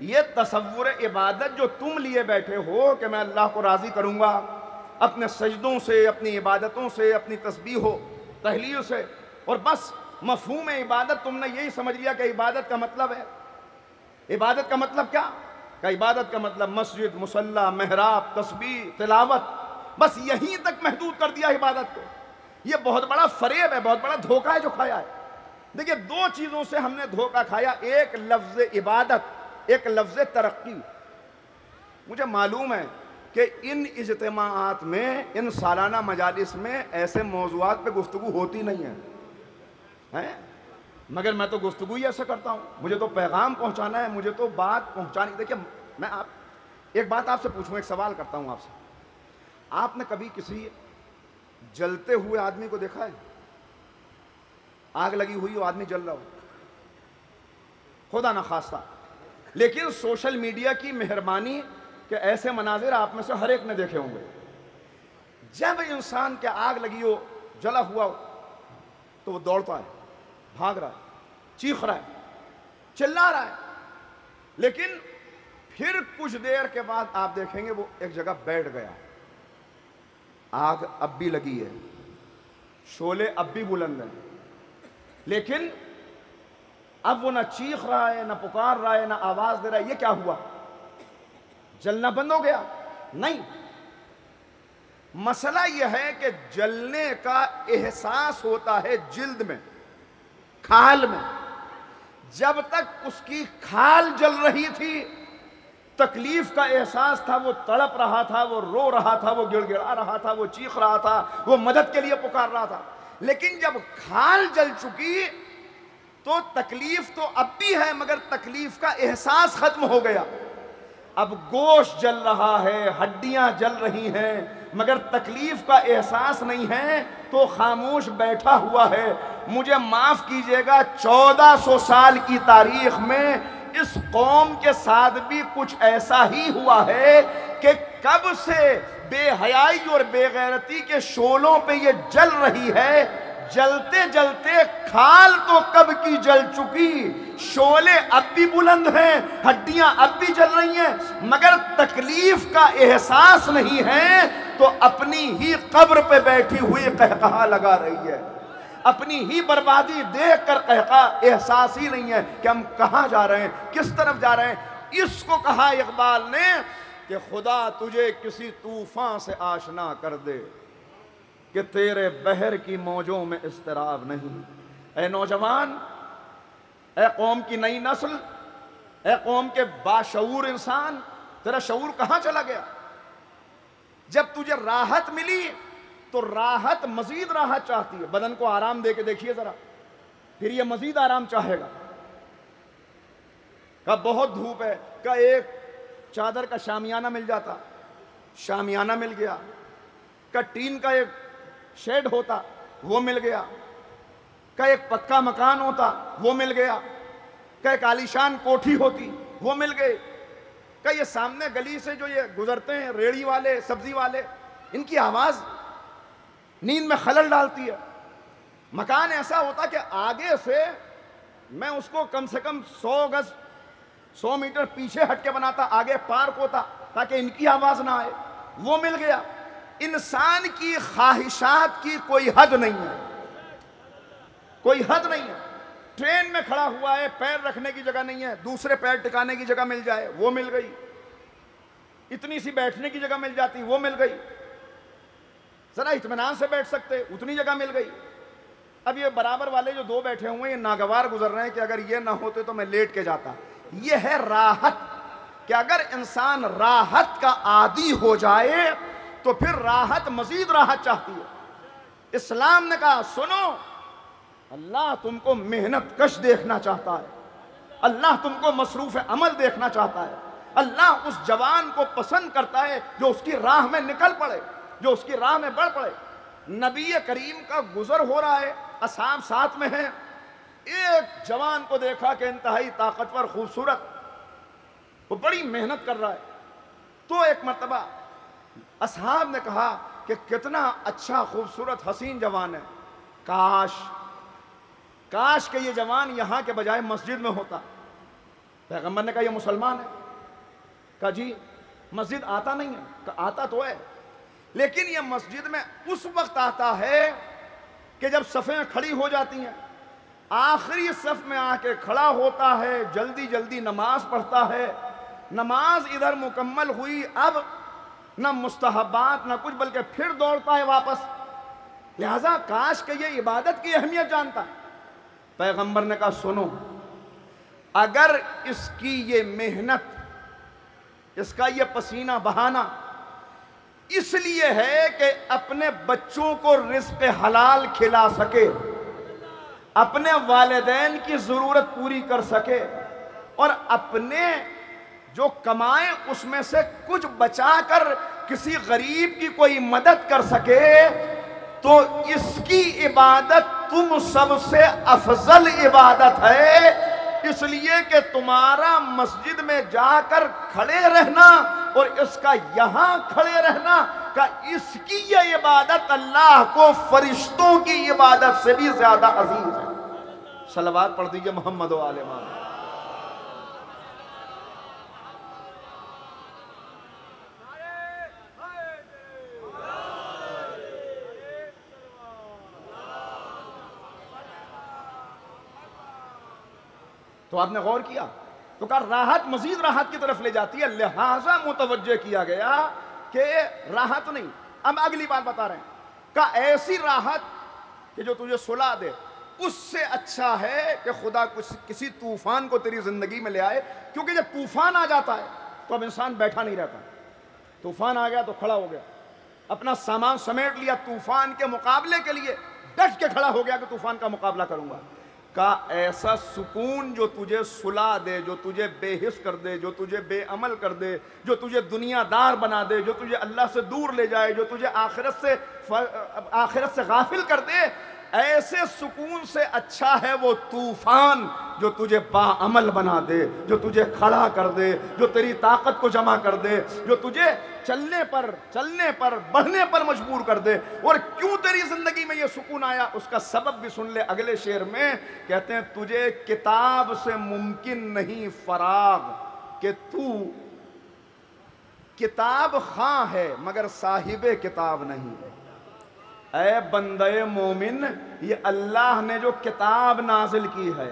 [SPEAKER 1] یہ تصور عبادت جو تم لیے بیٹھے ہو کہ میں اللہ کو راضی کروں گا اپنے سجدوں سے، اپنی عبادتوں سے، اپنی تسبیح و تحلیل سے، اور بس مفہوم عبادت تم نے یہی سمجھ لیا کہ عبادت کا مطلب ہے. عبادت کا مطلب کیا؟ کہ عبادت کا مطلب مسجد، مصلی، محراب، تسبیح، تلاوت، بس یہیں تک محدود کر دیا عبادت کو. یہ بہت بڑا فریب ہے، بہت بڑا دھوکہ ہے جو کھایا ہے. دیکھیے دو چیزوں سے ہم نے دھوکہ کھایا، ایک لفظ عبادت، ایک لفظ ترقی. مجھے معلوم ہے کہ ان اجتماعات میں، ان سالانہ مجالس میں ایسے موضوعات پہ گفتگو ہوتی نہیں ہے، مگر میں تو گفتگو ہی ایسے کرتا ہوں. مجھے تو پیغام پہنچانا ہے، مجھے تو بات پہنچانی. دیکھیے میں ایک بات آپ سے پوچھوں، ایک سوال کرتا ہوں آپ سے. آپ نے کبھی کسی جلتے ہوئے آدمی کو دیکھا ہے؟ آگ لگی ہوئی ہو، آدمی جل رہا ہو، خدا نخواستہ. لیکن سوشل میڈیا کی مہربانی کہ ایسے مناظر آپ میں سے ہر ایک نے دیکھے ہوں گے. جب انسان کے آگ لگی ہو، جلا ہوا ہو، تو وہ دوڑتا ہے، بھاگ رہا ہے، چیخ رہا ہے، چلا رہا ہے. لیکن پھر کچھ دیر کے بعد آپ دیکھیں گے وہ ایک جگہ بیٹھ گیا. آگ اب بھی لگی ہے، شعلے اب بھی بلند ہیں، لیکن اب وہ نہ چیخ رہا ہے، نہ پکار رہا ہے، نہ آواز دے رہا ہے. یہ کیا ہوا؟ جلنا بند ہو گیا؟ نہیں. مسئلہ یہ ہے کہ جلنے کا احساس ہوتا ہے جلد میں، کھال میں. جب تک اس کی کھال جل رہی تھی، تکلیف کا احساس تھا، وہ تڑپ رہا تھا، وہ رو رہا تھا، وہ گڑ گڑا رہا تھا، وہ چیخ رہا تھا، وہ مدد کے لیے پکار رہا تھا. لیکن جب کھال جل چکی تو تکلیف تو اب بھی ہے، مگر تکلیف کا احساس ختم ہو گیا. اب گوشت جل رہا ہے، ہڈیاں جل رہی ہیں، مگر تکلیف کا احساس نہیں ہے، تو خاموش بیٹھا ہوا ہے. مجھے معاف کیجئے گا، 1400 سال کی تاریخ میں اس قوم کے ساتھ بھی کچھ ایسا ہی ہوا ہے کہ کب سے بے حیائی اور بے غیرتی کے شعلوں پہ یہ جل رہی ہے. جلتے جلتے کھال تو کب کی جل چکی، شعلے اب بھی بلند ہیں، ہڈیاں اب بھی جل رہی ہیں، مگر تکلیف کا احساس نہیں ہے تو اپنی ہی قبر پہ بیٹھی ہوئی قہقہا لگا رہی ہے، اپنی ہی بربادی دیکھ کر قہقہا احساس ہی نہیں ہے کہ ہم کہاں جا رہے ہیں، کس طرف جا رہے ہیں۔ اس کو کہا اقبال نے کہ خدا تجھے کسی طوفان سے آشنا کر دے کہ تیرے بحر کی موجوں میں اضطراب نہیں۔ اے نوجوان، اے قوم کی نئی نسل، اے قوم کے باشعور انسان، تیرا شعور کہاں چلا گیا؟ جب تجھے راحت ملی تو راحت مزید راحت چاہتی ہے۔ بدن کو آرام دے کے دیکھیے ذرا، پھر یہ مزید آرام چاہے گا۔ کہ بہت دھوپ ہے، کہ ایک چادر کا شامیانہ مل جاتا، شامیانہ مل گیا، کہ ٹین کا ایک شیڈ ہوتا، وہ مل گیا، کہ ایک پکا مکان ہوتا، وہ مل گیا، کہ ایک عالیشان کوٹھی ہوتی، وہ مل گئی، کہ یہ سامنے گلی سے جو یہ گزرتے ہیں ریڑھی والے، سبزی والے، ان کی آواز نیند میں خلل ڈالتی ہے۔ مکان ایسا ہوتا کہ آگے سے میں اس کو کم سے کم 100 گز 100 میٹر پیچھے ہٹ کے بناتا، آگے پارک ہوتا تاکہ ان کی آواز نہ آئے، وہ مل گیا۔ انسان کی خواہشات کی کوئی حد نہیں ہے، کوئی حد نہیں ہے۔ ٹرین میں کھڑا ہوا ہے، پیر رکھنے کی جگہ نہیں ہے، دوسرے پیر ٹکانے کی جگہ مل جائے، وہ مل گئی۔ اتنی سی بیٹھنے کی جگہ مل جاتی، وہ مل گئی۔ ذرا اطمینان سے بیٹھ سکتے، اتنی جگہ مل گئی۔ اب یہ برابر والے جو 2 بیٹھے ہوئے ہیں، یہ ناگوار گزر رہے ہیں کہ اگر یہ نہ ہوتے تو میں لیٹ کے جاتا۔ یہ ہے راحت، کہ اگر انسان راحت کا عادی ہو جائے تو پھر راحت مزید راحت چاہتی ہے۔ اسلام نے کہا سنو، اللہ تم کو محنت کش دیکھنا چاہتا ہے، اللہ تم کو مصروف عمل دیکھنا چاہتا ہے، اللہ اس جوان کو پسند کرتا ہے جو اس کی راہ میں نکل پڑے، جو اس کی راہ میں بڑھ پڑے۔ نبی کریم کا گزر ہو رہا ہے، اصحاب ساتھ میں ہیں، ایک جوان کو دیکھا کہ انتہائی طاقتور خوبصورت، وہ بڑی محنت کر رہا ہے، تو ایک مرتبہ اصحاب نے کہا کہ کتنا اچھا خوبصورت حسین جوان ہے، کاش کہ یہ جوان یہاں کے بجائے مسجد میں ہوتا۔ پیغمبر نے کہا یہ مسلمان ہے، کہا جی مسجد آتا نہیں ہے، کہا آتا تو ہے، لیکن یہ مسجد میں اس وقت آتا ہے کہ جب صفیں کھڑی ہو جاتی ہیں، آخری صف میں آ کے کھڑا ہوتا ہے، جلدی جلدی نماز پڑھتا ہے، نماز ادھر مکمل ہوئی، اب نہ مستحبات نہ کچھ، بلکہ پھر دوڑتا ہے واپس۔ لہذا کاش کہ یہ عبادت کی اہمیت جانتا۔ پیغمبر نے کہا سنو، اگر اس کی یہ محنت، اس کا یہ پسینہ بہانا اس لیے ہے کہ اپنے بچوں کو رزق حلال کھلا سکے، اپنے والدین کی ضرورت پوری کر سکے، اور اپنے جو کمائے اس میں سے کچھ بچا کر کسی غریب کی کوئی مدد کر سکے، تو اس کی عبادت تم سب سے افضل عبادت ہے، اس لیے کہ تمہارا مسجد میں جا کر کھڑے رہنا اور اس کا یہاں کھڑے رہنا، کہ اس کی یہ عبادت اللہ کو فرشتوں کی عبادت سے بھی زیادہ عزیز ہے۔ صلوات پڑھ دیجئے محمد و آل محمد۔ تو آپ نے غور کیا تو کہا راحت مزید راحت کی طرف لے جاتی ہے، لہٰذا متوجہ کیا گیا کہ راحت نہیں۔ اب اگلی بات بتا رہے ہیں کہ ایسی راحت کہ جو تجھے سلا دے، اس سے اچھا ہے کہ خدا کسی طوفان کو تیری زندگی میں لے آئے، کیونکہ جب طوفان آ جاتا ہے تو اب انسان بیٹھا نہیں رہتا۔ طوفان آ گیا تو کھڑا ہو گیا، اپنا سامان سمیٹ لیا، طوفان کے مقابلے کے لیے ڈٹ کے کھڑا ہو گیا کہ طوفان کا مقابلہ کروں گا۔ کا ایسا سکون جو تجھے سلا دے، جو تجھے بے حس کر دے، جو تجھے بے عمل کر دے، جو تجھے دنیا دار بنا دے، جو تجھے اللہ سے دور لے جائے، جو تجھے آخرت سے غافل کر دے، ایسے سکون سے اچھا ہے وہ طوفان جو تجھے باعمل بنا دے، جو تجھے کھڑا کر دے، جو تیری طاقت کو جمع کر دے، جو تجھے چلنے پر بڑھنے پر مجبور کر دے۔ اور کیوں تیری زندگی میں یہ سکون آیا، اس کا سبب بھی سن لے اگلے شعر میں۔ کہتے ہیں تجھے کتاب سے ممکن نہیں فراغ، کہ تو کتاب خواں ہے مگر صاحب کتاب نہیں ہے۔ اے بندے مومن، یہ اللہ نے جو کتاب نازل کی ہے،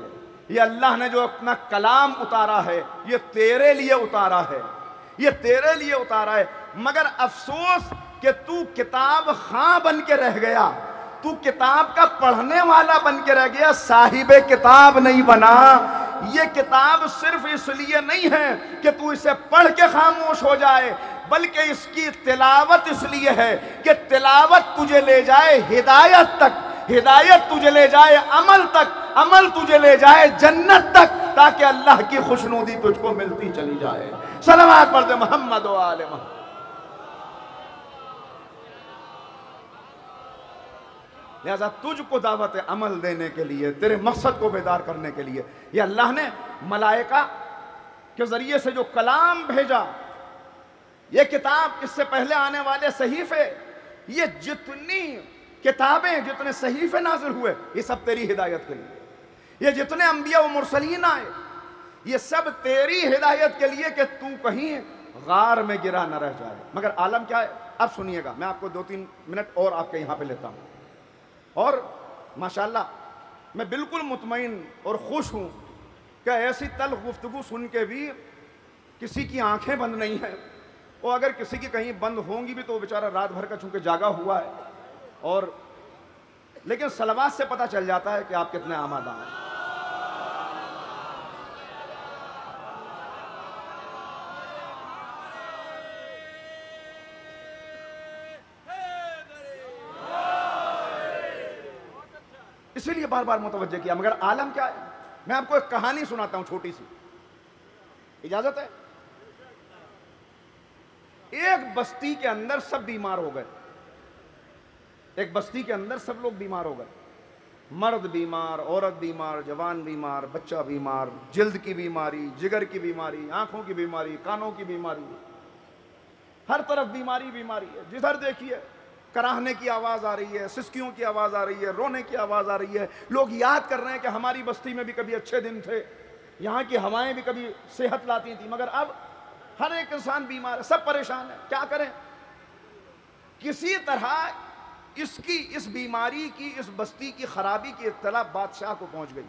[SPEAKER 1] یہ اللہ نے جو اپنا کلام اتارا ہے، یہ تیرے لیے اتارا ہے، یہ تیرے لیے اتارا ہے، مگر افسوس کہ تو کتاب خواں بن کے رہ گیا، تو کتاب کا پڑھنے والا بن کے رہ گیا، صاحب کتاب نہیں بنا۔ یہ کتاب صرف اس لیے نہیں ہے کہ تو اسے پڑھ کے خاموش ہو جائے، بلکہ اس کی تلاوت اس لیے ہے کہ تلاوت تجھے لے جائے ہدایت تک، ہدایت تجھے لے جائے عمل تک، عمل تجھے لے جائے جنت تک، تاکہ اللہ کی خوشنودی تجھ کو ملتی چلی جائے۔ صلوات پڑھ دے محمد و آل محمد۔ لہذا تجھ کو دعوت عمل دینے کے لیے، تیرے مقصد کو بیدار کرنے کے لیے، یہ اللہ نے ملائکہ کے ذریعے سے جو کلام بھیجا، یہ کتاب، اس سے پہلے آنے والے صحیفے، یہ جتنی کتابیں، جتنے صحیفے نازل ہوئے، یہ سب تیری ہدایت کے لیے۔ یہ جتنے انبیاء و مرسلین آئے، یہ سب تیری ہدایت کے لیے کہ تو کہیں غار میں گرا نہ رہ جائے۔ مگر عالم کیا ہے؟ اب سنیے گا، میں آپ کو 2-3 منٹ اور آپ کے یہاں پہ لیتا ہوں۔ اور ماشاءاللہ میں بالکل مطمئن اور خوش ہوں کہ ایسی تلخ گفتگو سن کے بھی کسی کی آنکھیں بند نہیں ہیں، اور اگر کسی کی کہیں بند ہوں گی بھی تو وہ بیچارہ رات بھر کا چونکہ جاگا ہوا ہے، اور لیکن صلوات سے پتہ چل جاتا ہے کہ آپ کتنے آمادہ ہیں۔ اسی لیے بار بار متوجہ کیا۔ مگر عالم کیا ہے؟ میں آپ کو ایک کہانی سناتا ہوں چھوٹی سی، اجازت ہے؟ ایک بستی کے اندر سب بیمار ہو گئے، ایک بستی کے اندر سب لوگ بیمار ہو گئے، مرد بیمار، عورت بیمار، جوان بیمار، بچہ بیمار، جلد کی بیماری، جگر کی بیماری، آنکھوں کی بیماری، کانوں کی بیماری، ہر طرف بیماری بیماری ہے۔ جدھر دیکھیے کراہنے کی آواز آ رہی ہے، سسکیوں کی آواز آ رہی ہے، رونے کی آواز آ رہی ہے۔ لوگ یاد کر رہے ہیں کہ ہماری بستی میں بھی کبھی اچھے دن تھے، یہاں کی ہوائیں بھی کبھی صحت لاتی تھیں، مگر اب ہر ایک انسان بیمار ہے، سب پریشان ہے، کیا کریں؟ کسی طرح اس بیماری کی، اس بستی کی خرابی کی اطلاع بادشاہ کو پہنچ گئی۔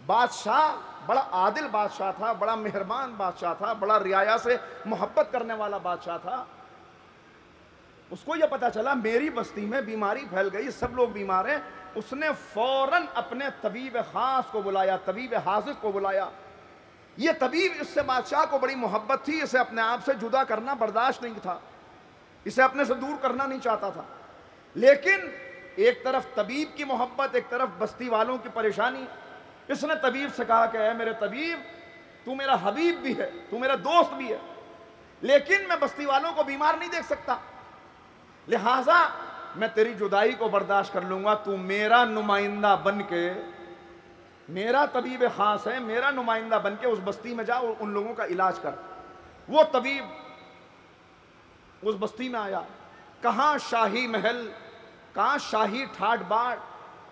[SPEAKER 1] بادشاہ بڑا عادل بادشاہ تھا، بڑا مہربان بادشاہ تھا، بڑا رعایا سے محبت کرنے والا بادشاہ تھا۔ اس کو یہ پتا چلا میری بستی میں بیماری پھیل گئی، سب لوگ بیمار ہیں۔ اس نے فوراً اپنے طبیب خاص کو بلایا، طبیب حاذق کو بلایا۔ یہ طبیب، اس سے بادشاہ کو بڑی محبت تھی، اسے اپنے آپ سے جدا کرنا برداشت نہیں تھا، اسے اپنے سے دور کرنا نہیں چاہتا تھا، لیکن ایک طرف طبیب کی محبت، ایک طرف بستی والوں کی پریشانی۔ اس نے طبیب سے کہا کہ اے میرے طبیب، تو میرا حبیب بھی ہے، تو میرا دوست بھی ہے، لیکن میں بستی والوں کو بیمار نہیں دیکھ سکتا، لہٰذا میں تیری جدائی کو برداشت کر لوں گا، تو میرا نمائندہ بن کے، میرا طبیب خاص ہے، میرا نمائندہ بن کے اس بستی میں جا اور ان لوگوں کا علاج کر۔ وہ طبیب اس بستی میں آیا، کہاں شاہی محل، کہاں شاہی ٹھاٹ باٹ،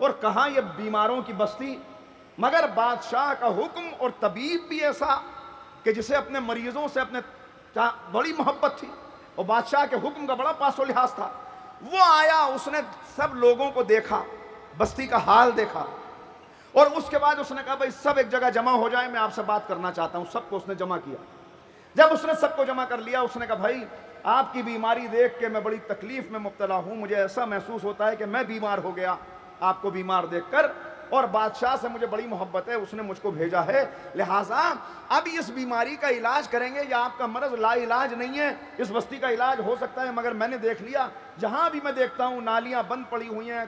[SPEAKER 1] اور کہاں یہ بیماروں کی بستی، مگر بادشاہ کا حکم، اور طبیب بھی ایسا کہ جسے اپنے مریضوں سے اپنے بڑی محبت تھی، اور بادشاہ کے حکم کا بڑا پاس و لحاظ تھا۔ وہ آیا، اس نے سب لوگوں کو دیکھا، بستی کا حال دیکھا، اور اس کے بعد اس نے کہا بھائی سب ایک جگہ جمع ہو جائیں، میں آپ سے بات کرنا چاہتا ہوں۔ سب کو اس نے جمع کیا۔ جب اس نے سب کو جمع کر لیا، اس نے کہا بھائی آپ کی بیماری دیکھ کے میں بڑی تکلیف میں مبتلا ہوں، مجھے ایسا محسوس ہوتا ہے کہ میں بیمار ہو گیا آپ کو بیمار دیکھ کر، اور بادشاہ سے مجھے بڑی محبت ہے، اس نے مجھ کو بھیجا ہے، لہٰذا اب اس بیماری کا علاج کریں گے، یا آپ کا مرض لا علاج نہیں ہے، اس بستی کا علاج ہو سکتا ہے، مگر میں نے دیکھ لیا جہاں بھی میں دیکھتا ہوں نالیاں بند پڑی ہوئی ہیں،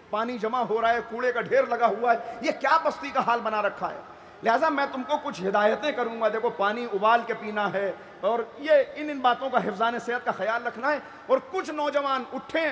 [SPEAKER 1] پانی جمع ہو رہا ہے، کوڑے کا ڈھیر لگا ہوا ہے، یہ کیا بستی کا حال بنا رکھا ہے، لہٰذا میں تم کو کچھ ہدایتیں کروں گا، دیکھو پانی ابال کے پینا ہے، اور یہ ان باتوں کا حفظان صحت کا خیال رکھنا ہے۔ اور کچھ نوجوان اٹھیں،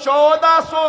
[SPEAKER 1] 1400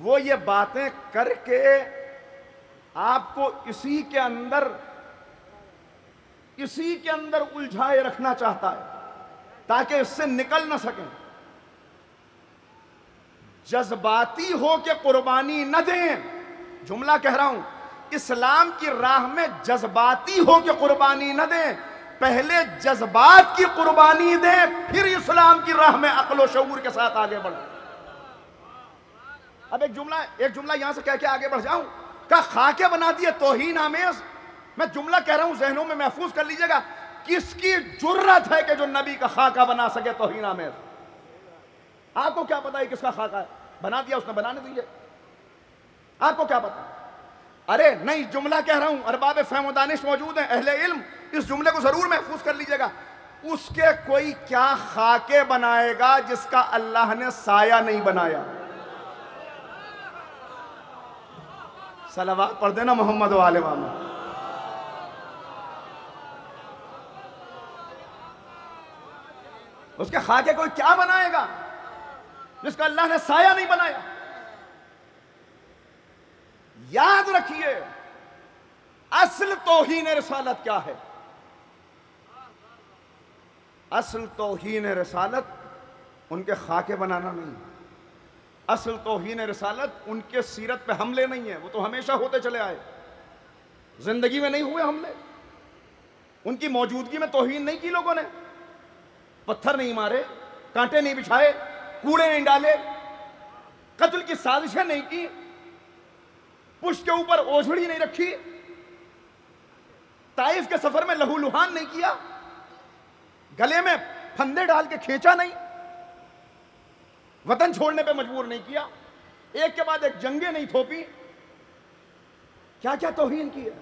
[SPEAKER 1] وہ یہ باتیں کر کے آپ کو اسی کے اندر الجھائے رکھنا چاہتا ہے تاکہ اس سے نکل نہ سکیں. جذباتی ہو کے قربانی نہ دیں. جملہ کہہ رہا ہوں، اسلام کی راہ میں جذباتی ہو کے قربانی نہ دیں. پہلے جذبات کی قربانی دیں، پھر اسلام کی راہ میں عقل و شعور کے ساتھ آگے بڑھیں. اب ایک جملہ یہاں سے کہہ کے آگے بڑھ جاؤں. کہ خاکے بنا دیے توہین آمیز. میں جملہ کہہ رہا ہوں، ذہنوں میں محفوظ کر لیجئے گا. کس کی جرت ہے کہ جو نبی کا خاکہ بنا سکے توہین آمیز؟ آپ کو کیا پتا ہے کس کا خاکہ ہے؟ بنا دیا اس نے، بنانے دیجئے. آپ کو کیا پتا؟ ارے نہیں، جملہ کہہ رہا ہوں، ارباب فہم و دانش موجود ہیں، اہل علم، اس جملے کو ضرور محفوظ کر لیجئے گا. اس کے کوئی کیا خاکے بنائے گا جس کا اللہ نے سایہ نہیں بنایا؟ صلوات پڑھ دینا محمد و آل محمد. اس کے خاکے کوئی کیا بنائے گا جس کا اللہ نے سایہ نہیں بنایا؟ یاد رکھیے، اصل توہین رسالت کیا ہے؟ اصل توہین رسالت ان کے خاکے بنانا نہیں. اصل توہین رسالت ان کے سیرت پہ حملے نہیں ہیں. وہ تو ہمیشہ ہوتے چلے آئے، زندگی میں نہیں ہوئے حملے. ان کی موجودگی میں توہین نہیں کی لوگوں نے. پتھر نہیں مارے، کانٹے نہیں بچھائے، کوڑے نہیں ڈالے، قتل کی سازشیں نہیں کی، پشت کے اوپر اوجھڑی نہیں رکھی، طائف کے سفر میں لہو لہان نہیں کیا، گلے میں پھندے ڈال کے کھینچا نہیں، وطن چھوڑنے پہ مجبور نہیں کیا، ایک کے بعد ایک جنگیں نہیں تھوپی. کیا کیا توہین کی ہے.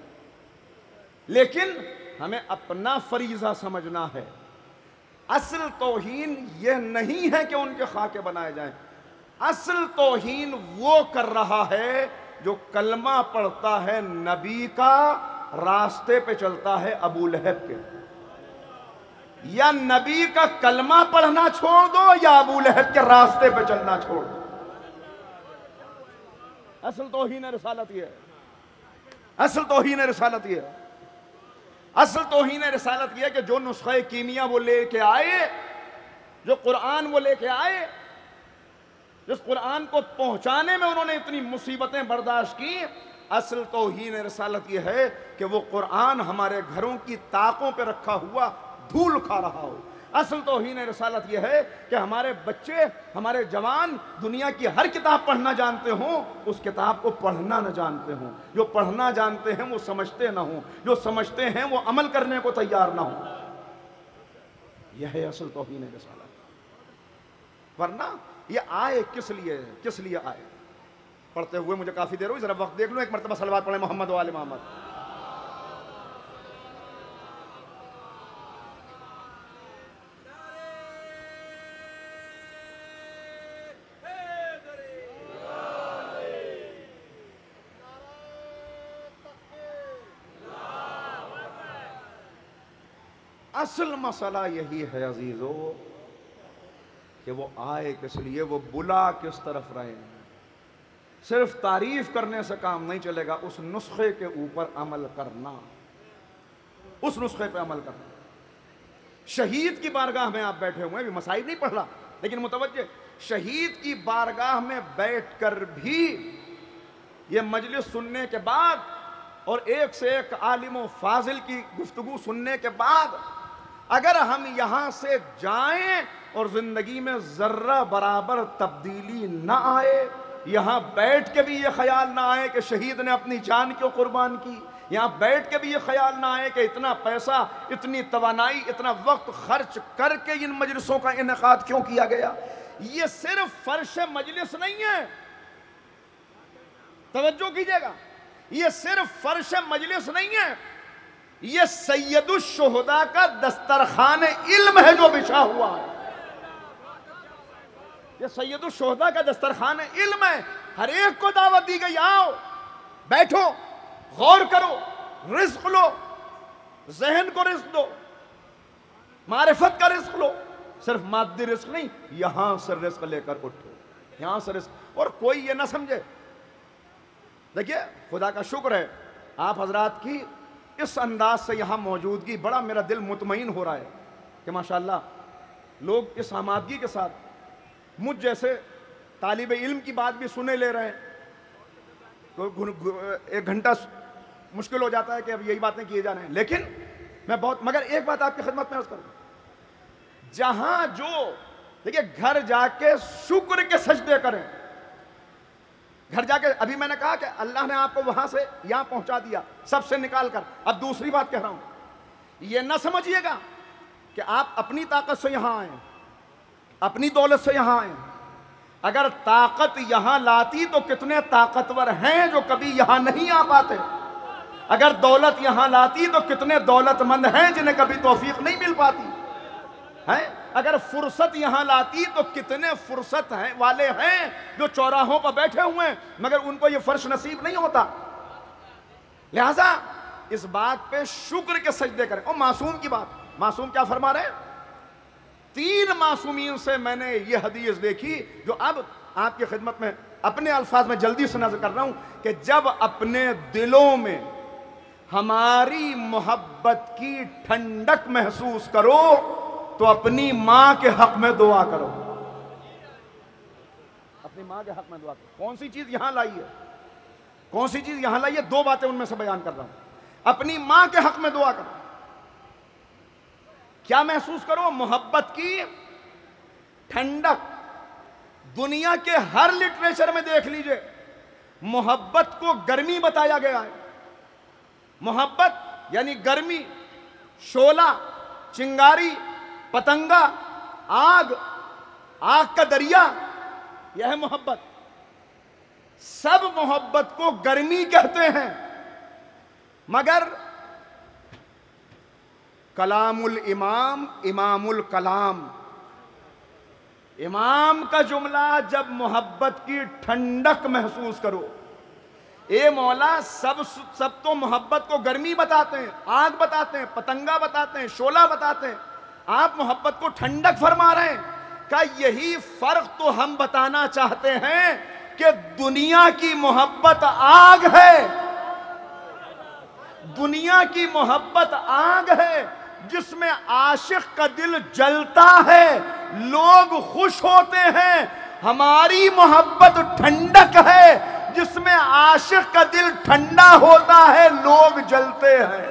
[SPEAKER 1] لیکن ہمیں اپنا فریضہ سمجھنا ہے. اصل توہین یہ نہیں ہے کہ ان کے خاکے بنائے جائیں. اصل توہین وہ کر رہا ہے جو کلمہ پڑھتا ہے نبی کا، راستے پہ چلتا ہے ابو لہب کے. یا نبی کا کلمہ پڑھنا چھوڑ دو یا ابو لہب کے راستے پہ چلنا چھوڑ دو. اصل توہین رسالت یہ ہے. اصل توہین رسالت یہ ہے. اصل توہین رسالت یہ ہے کہ جو نسخہ کیمیا وہ لے کے آئے، جو قرآن وہ لے کے آئے، جس قرآن کو پہنچانے میں انہوں نے اتنی مصیبتیں برداشت کی، اصل توہین رسالت یہ ہے کہ وہ قرآن ہمارے گھروں کی طاقوں پہ رکھا ہوا دھول کھا رہا ہو. اصل توہین رسالت یہ ہے کہ ہمارے بچے، ہمارے جوان دنیا کی ہر کتاب پڑھنا جانتے ہوں، اس کتاب کو پڑھنا نہ جانتے ہوں. جو پڑھنا جانتے ہیں وہ سمجھتے نہ ہوں، جو سمجھتے ہیں وہ عمل کرنے کو تیار نہ ہوں. یہ ہے اصل توہین رسالت. ورنہ یہ آئے کس لیے آئے؟ پڑھتے ہوئے مجھے کافی دیر ہوئی، ذرا وقت دیکھ لو. ایک مرتبہ صلوات پڑھیں محمد و آل محمد. اصل مسئلہ یہی ہے عزیزو کہ وہ آئے کس لیے، وہ بلا کس طرف رہے ہیں. صرف تعریف کرنے سے کام نہیں چلے گا، اس نسخے کے اوپر عمل کرنا، اس نسخے پہ عمل کرنا. شہید کی بارگاہ میں آپ بیٹھے ہوئے، بھی مصائب نہیں پڑھ رہا لیکن متوجہ، شہید کی بارگاہ میں بیٹھ کر بھی یہ مجلس سننے کے بعد اور ایک سے ایک عالم و فاضل کی گفتگو سننے کے بعد اگر ہم یہاں سے جائیں اور زندگی میں ذرہ برابر تبدیلی نہ آئے، یہاں بیٹھ کے بھی یہ خیال نہ آئے کہ شہید نے اپنی جان کیوں قربان کی، یہاں بیٹھ کے بھی یہ خیال نہ آئے کہ اتنا پیسہ، اتنی توانائی، اتنا وقت خرچ کر کے ان مجلسوں کا انعقاد کیوں کیا گیا. یہ صرف فرش مجلس نہیں ہے، توجہ کیجئے گا، یہ صرف فرش مجلس نہیں ہے، یہ سید الشہداء کا دسترخوان علم ہے جو بچھا ہوا ہے. یہ سید الشہداء کا دسترخوان علم ہے. ہر ایک کو دعوت دی گئی، آؤ بیٹھو، غور کرو، رزق لو، ذہن کو رزق دو، معرفت کا رزق لو. صرف مادی رزق نہیں، یہاں سے رزق لے کر اٹھو. یہاں سے رزق. اور کوئی یہ نہ سمجھے, دیکھیے خدا کا شکر ہے آپ حضرات کی اس انداز سے یہاں موجودگی, بڑا میرا دل مطمئن ہو رہا ہے کہ ماشاءاللہ لوگ اس آمادگی کے ساتھ مجھ جیسے طالب علم کی بات بھی سنے لے رہے ہیں. ایک گھنٹہ مشکل ہو جاتا ہے کہ اب یہی باتیں کیے جا رہے ہیں, لیکن میں مگر ایک بات آپ کی خدمت میں عرض کروں, جہاں جو دیکھیے گھر جا کے شکر کے سجدے کریں, گھر جا کے, ابھی میں نے کہا کہ اللہ نے آپ کو وہاں سے یہاں پہنچا دیا سب سے نکال کر. اب دوسری بات کہہ رہا ہوں, یہ نہ سمجھیے گا کہ آپ اپنی طاقت سے یہاں آئیں, اپنی دولت سے یہاں آئیں. اگر طاقت یہاں لاتی تو کتنے طاقتور ہیں جو کبھی یہاں نہیں آ پاتے. اگر دولت یہاں لاتی تو کتنے دولت مند ہیں جنہیں کبھی توفیق نہیں مل پاتی ہیں. اگر فرصت یہاں لاتی تو کتنے فرصت ہیں والے ہیں جو چوراہوں پر بیٹھے ہوئے ہیں مگر ان کو یہ فرش نصیب نہیں ہوتا. لہذا اس بات پہ شکر کے سجدے کریں. اور معصوم کی بات, معصوم کیا فرما رہے ہیں؟ 3 معصومین سے میں نے یہ حدیث دیکھی جو اب آپ کی خدمت میں اپنے الفاظ میں جلدی سے نظر کر رہا ہوں کہ جب اپنے دلوں میں ہماری محبت کی ٹھنڈک محسوس کرو تو اپنی ماں کے حق میں دعا کرو. اپنی ماں کے حق میں دعا کرو. کون سی چیز یہاں لائی ہے, کون سی چیز یہاں لائی ہے؟ 2 باتیں ان میں سے بیان کر رہا ہوں. اپنی ماں کے حق میں دعا کرو. کیا محسوس کرو؟ محبت کی ٹھنڈک. دنیا کے ہر لٹریچر میں دیکھ لیجئے محبت کو گرمی بتایا گیا ہے. محبت یعنی گرمی, شعلہ, چنگاری, پتنگا, آگ, آگ کا دریا, یہ ہے محبت. سب محبت کو گرمی کہتے ہیں مگر کلام الامام امام الکلام, امام کا جملہ جب محبت کی ٹھنڈک محسوس کرو. اے مولا سب تو محبت کو گرمی بتاتے ہیں, آگ بتاتے ہیں, پتنگا بتاتے ہیں, شعلہ بتاتے ہیں, آپ محبت کو ٹھنڈک فرما رہے ہیں. کہ یہی فرق تو ہم بتانا چاہتے ہیں کہ دنیا کی محبت آگ ہے, دنیا کی محبت آگ ہے جس میں عاشق کا دل جلتا ہے, لوگ خوش ہوتے ہیں. ہماری محبت ٹھنڈک ہے جس میں عاشق کا دل ٹھنڈا ہوتا ہے, لوگ جلتے ہیں.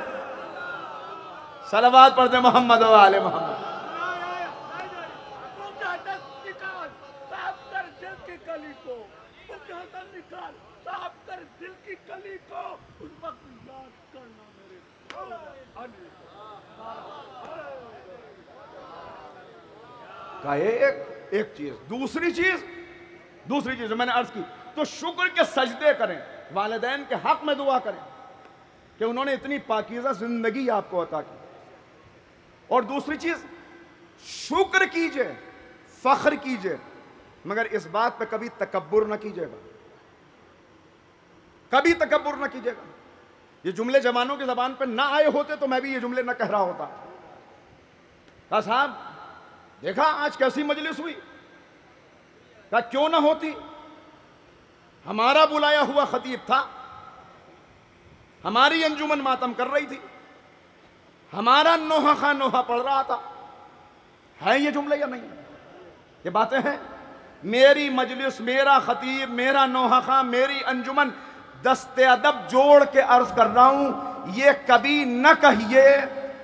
[SPEAKER 1] صلوات پڑھتے محمد و آل محمد. ایک چیز. دوسری چیز میں نے عرض کی تو شکر کے سجدے کریں, والدین کے حق میں دعا کریں کہ انہوں نے اتنی پاکیزہ زندگی آپ کو عطا کی. اور دوسری چیز شکر کیجئے, فخر کیجئے, مگر اس بات پہ کبھی تکبر نہ کیجئے گا, کبھی تکبر نہ کیجئے گا. یہ جملے جوانوں کی زبان پہ نہ آئے ہوتے تو میں بھی یہ جملے نہ کہہ رہا ہوتا. کہا صاحب دیکھا آج کیسی مجلس ہوئی, کہا کیوں نہ ہوتی, ہمارا بلایا ہوا خطیب تھا, ہماری انجمن ماتم کر رہی تھی, ہمارا نوحہ خواہ نوحہ پڑھ رہا تھا. ہے یہ جملے یا نہیں؟ یہ باتیں ہیں. میری مجلس, میرا خطیب, میرا نوحہ خواہ, میری انجمن, دست ادب جوڑ کے عرض کر رہا ہوں, یہ کبھی نہ کہیے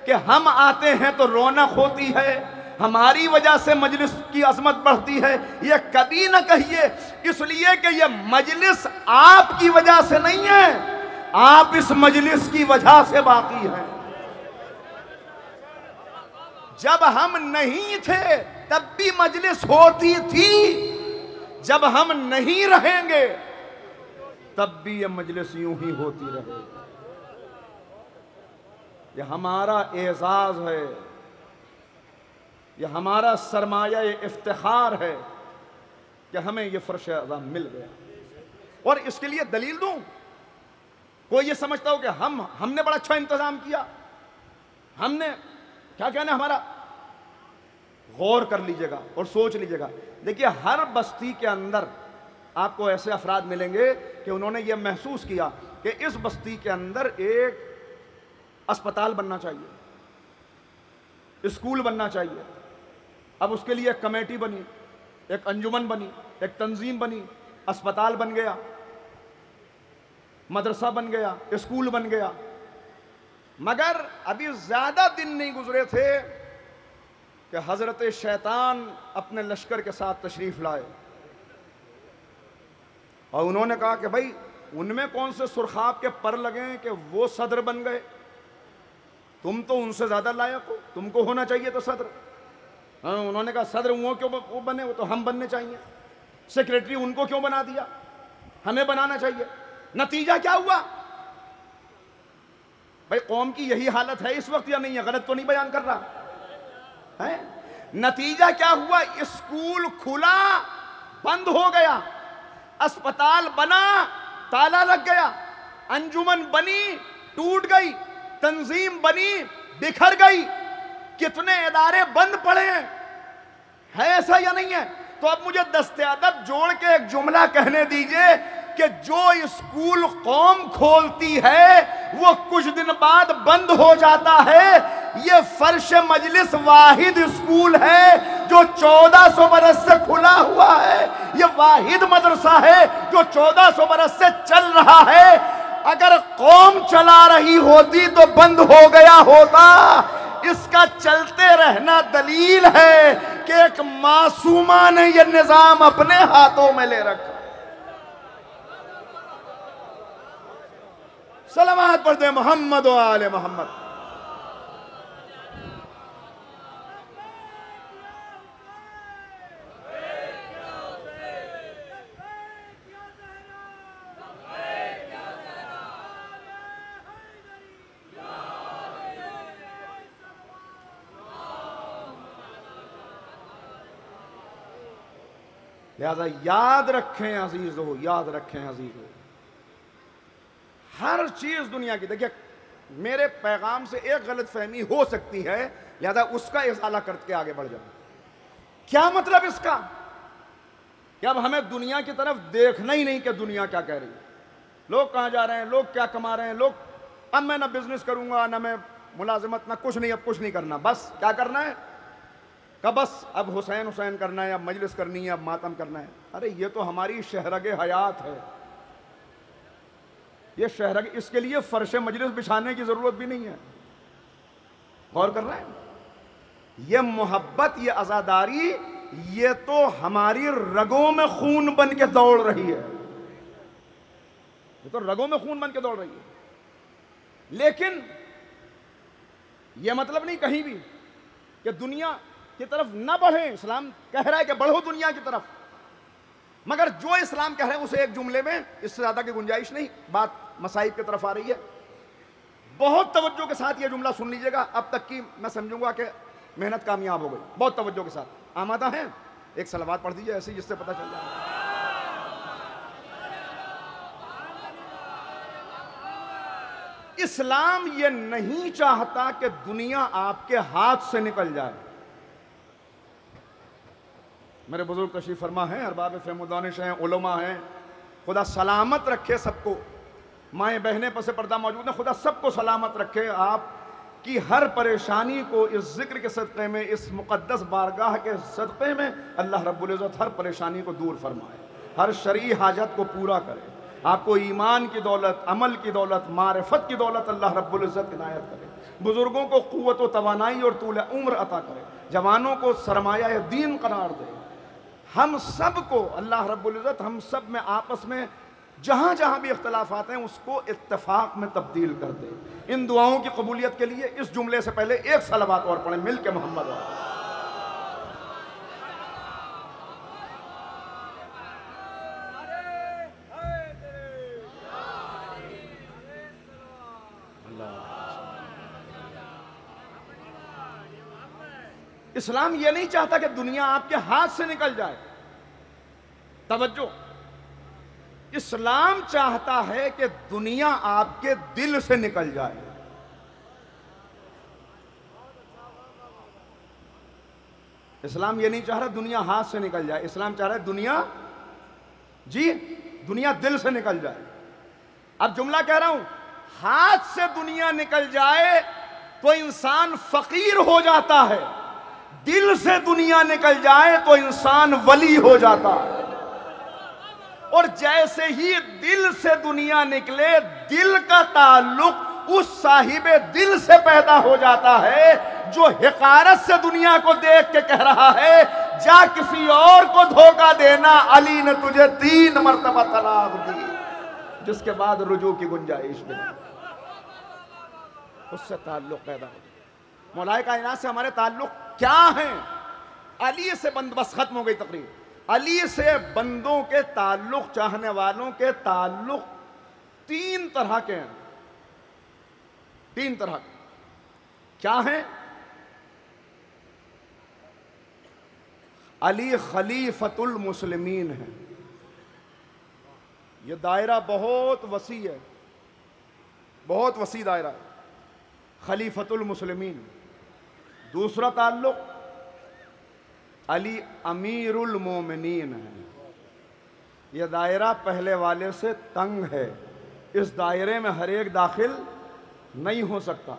[SPEAKER 1] کہ ہم آتے ہیں تو رونق ہوتی ہے, ہماری وجہ سے مجلس کی عظمت بڑھتی ہے. یہ کبھی نہ کہیے, اس لیے کہ یہ مجلس آپ کی وجہ سے نہیں ہے, آپ اس مجلس کی وجہ سے باقی ہیں. جب ہم نہیں تھے تب بھی مجلس ہوتی تھی, جب ہم نہیں رہیں گے تب بھی یہ مجلس یوں ہی ہوتی رہے. یہ ہمارا اعزاز ہے, یہ ہمارا سرمایہ افتخار ہے کہ ہمیں یہ فرش اعظم مل گیا. اور اس کے لیے دلیل دوں, کوئی یہ سمجھتا ہو کہ ہم نے بڑا اچھا انتظام کیا, ہم نے کیا کہنا, ہمارا غور کر لیجئے گا اور سوچ لیجئے گا. دیکھیے ہر بستی کے اندر آپ کو ایسے افراد ملیں گے کہ انہوں نے یہ محسوس کیا کہ اس بستی کے اندر ایک اسپتال بننا چاہیے, اسکول بننا چاہیے. اب اس کے لیے ایک کمیٹی بنی, ایک انجمن بنی, ایک تنظیم بنی, اسپتال بن گیا, مدرسہ بن گیا, اسکول بن گیا. مگر ابھی زیادہ دن نہیں گزرے تھے کہ حضرت شیطان اپنے لشکر کے ساتھ تشریف لائے اور انہوں نے کہا کہ بھائی ان میں کون سے سرخاب کے پر لگے ہیں کہ وہ صدر بن گئے, تم تو ان سے زیادہ لائق ہو, تم کو ہونا چاہیے تو صدر. انہوں نے کہا صدر وہ کیوں وہ بنے, وہ تو ہم بننے چاہیے. سیکریٹری ان کو کیوں بنا دیا, ہمیں بنانا چاہیے. نتیجہ کیا ہوا بھائی؟ قوم کی یہی حالت ہے اس وقت یا نہیں ہے؟ غلط تو نہیں بیان کر رہا ہے؟ نتیجہ کیا ہوا؟ اسکول کھلا بند ہو گیا, اسپتال بنا تالا لگ گیا, انجمن بنی ٹوٹ گئی, تنظیم بنی بکھر گئی, کتنے ادارے بند پڑے ہیں. ہے ایسا یا نہیں ہے؟ تو اب مجھے دست ادب جوڑ کے ایک جملہ کہنے دیجئے کہ جو اسکول قوم کھولتی ہے وہ کچھ دن بعد بند ہو جاتا ہے. یہ فرش مجلس واحد اسکول ہے جو 1400 برس سے کھلا ہوا ہے. یہ واحد مدرسہ ہے جو 1400 برس سے چل رہا ہے. اگر قوم چلا رہی ہوتی تو بند ہو گیا ہوتا. اس کا چلتے رہنا دلیل ہے کہ ایک معصومہ نے یہ نظام اپنے ہاتھوں میں لے رکھا. صلوات پڑھتے محمد و آل محمد. لہذا یاد رکھیں عزیز ہو, یاد رکھیں عزیز ہو, ہر چیز دنیا کی. دیکھیں میرے پیغام سے ایک غلط فہمی ہو سکتی ہے, لہذا اس کا ازالہ کر کے آگے بڑھ جائیں. کیا مطلب اس کا کہ اب ہمیں دنیا کی طرف دیکھنا ہی نہیں کہ دنیا کیا کہہ رہی ہے, لوگ کہاں جا رہے ہیں, لوگ کیا کما رہے ہیں, لوگ اب میں نہ بزنس کروں گا, نہ میں ملازمت, نہ کچھ نہیں, اب کچھ نہیں کرنا, بس کیا کرنا ہے کہ بس اب حسین حسین کرنا ہے, اب مجلس کرنی ہے, اب ماتم کرنا ہے. ارے یہ تو ہماری شہرگ حیات ہے, یہ شہرگ, اس کے لیے فرش مجلس بچھانے کی ضرورت بھی نہیں ہے. غور کر رہے ہیں؟ یہ محبت, یہ عزاداری, یہ تو ہماری رگوں میں خون بن کے دوڑ رہی ہے, یہ تو رگوں میں خون بن کے دوڑ رہی ہے. لیکن یہ مطلب نہیں کہیں بھی کہ دنیا کی طرف نہ بڑھیں. اسلام کہہ رہا ہے کہ بڑھو دنیا کی طرف, مگر جو اسلام کہہ رہے ہیں اسے ایک جملے میں, اس سے زیادہ کی گنجائش نہیں. بات مصائب کی طرف آ رہی ہے. بہت توجہ کے ساتھ یہ جملہ سن لیجئے گا, اب تک کی میں سمجھوں گا کہ محنت کامیاب ہو گئی. بہت توجہ کے ساتھ. آمادہ ہیں؟ ایک صلوات پڑھ دیجئے ایسی جس سے پتہ چل جائے. اسلام یہ نہیں چاہتا کہ دنیا آپ کے ہاتھ سے نکل جائے. میرے بزرگ تشریف فرما ہیں, ارباب فہم و دانش ہیں, علماء ہیں, خدا سلامت رکھے سب کو. مائیں بہنیں پس پردہ موجود ہیں, خدا سب کو سلامت رکھے. آپ کی ہر پریشانی کو اس ذکر کے صدقے میں, اس مقدس بارگاہ کے صدقے میں اللہ رب العزت ہر پریشانی کو دور فرمائے, ہر شرعی حاجت کو پورا کرے. آپ کو ایمان کی دولت, عمل کی دولت, معرفت کی دولت اللہ رب العزت عنایت کرے. بزرگوں کو قوت و توانائی اور طول عمر عطا کرے. جوانوں کو سرمایہ دین قرار دے. ہم سب کو اللہ رب العزت, ہم سب میں آپس میں جہاں جہاں بھی اختلافات ہیں اس کو اتفاق میں تبدیل کر دے. ان دعاؤں کی قبولیت کے لیے اس جملے سے پہلے ایک صلوات اور پڑھیں مل کے محمد والے. اسلام یہ نہیں چاہتا کہ دنیا آپ کے ہاتھ سے نکل جائے. توجہ, اسلام چاہتا ہے کہ دنیا آپ کے دل سے نکل جائے. اسلام یہ نہیں چاہ رہا دنیا ہاتھ سے نکل جائے، اسلام چاہ رہا ہے دنیا دنیا دل سے نکل جائے۔ اب جملہ کہہ رہا ہوں، ہاتھ سے دنیا نکل جائے تو انسان فقیر ہو جاتا ہے، دل سے دنیا نکل جائے تو انسان ولی ہو جاتا ہے۔ اور جیسے ہی دل سے دنیا نکلے، دل کا تعلق اس صاحب دل سے پیدا ہو جاتا ہے جو حقارت سے دنیا کو دیکھ کے کہہ رہا ہے جا کسی اور کو دھوکہ دینا، علی نے تجھے 3 مرتبہ طلاق دی، جس کے بعد رجوع کی گنجائش بھی نہیں۔ اس سے تعلق پیدا ہو گیا۔ مولا کائنات سے ہمارے تعلق کیا ہیں؟ علی سے بندوبست ختم ہو گئی تقریر۔ علی سے بندوں کے تعلق، چاہنے والوں کے تعلق 3 طرح کے ہیں، 3 طرح کے کیا ہیں؟ علی خلیفۃ المسلمین ہے، یہ دائرہ بہت وسیع ہے، بہت وسیع دائرہ ہے، خلیفۃ المسلمین۔ دوسرا تعلق علی امیر المومنین ہے، یہ دائرہ پہلے والے سے تنگ ہے، اس دائرے میں ہر ایک داخل نہیں ہو سکتا۔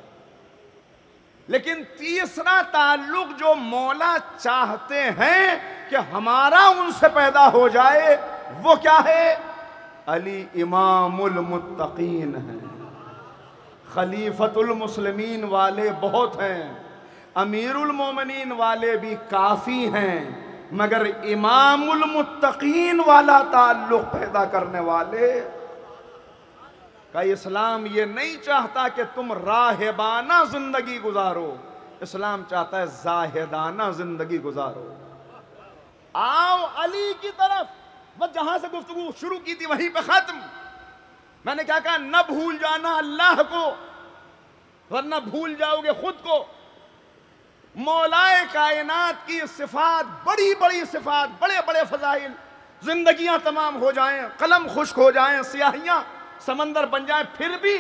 [SPEAKER 1] لیکن تیسرا تعلق جو مولا چاہتے ہیں کہ ہمارا ان سے پیدا ہو جائے، وہ کیا ہے؟ علی امام المتقین ہے۔ خلیفۃ المسلمین والے بہت ہیں، امیر المومنین والے بھی کافی ہیں، مگر امام المتقین والا تعلق پیدا کرنے والے کا اسلام یہ نہیں چاہتا کہ تم راہبانہ زندگی گزارو، اسلام چاہتا ہے زاہدانہ زندگی گزارو۔ آؤ علی کی طرف، بس جہاں سے گفتگو شروع کی تھی وہیں پہ ختم۔ میں نے کیا کہا؟ نہ بھول جانا اللہ کو، ورنہ بھول جاؤ گے خود کو۔ مولا کائنات کی صفات، بڑی بڑی صفات، بڑے بڑے فضائل، زندگیاں تمام ہو جائیں، قلم خشک ہو جائیں، سیاہیاں سمندر بن جائیں، پھر بھی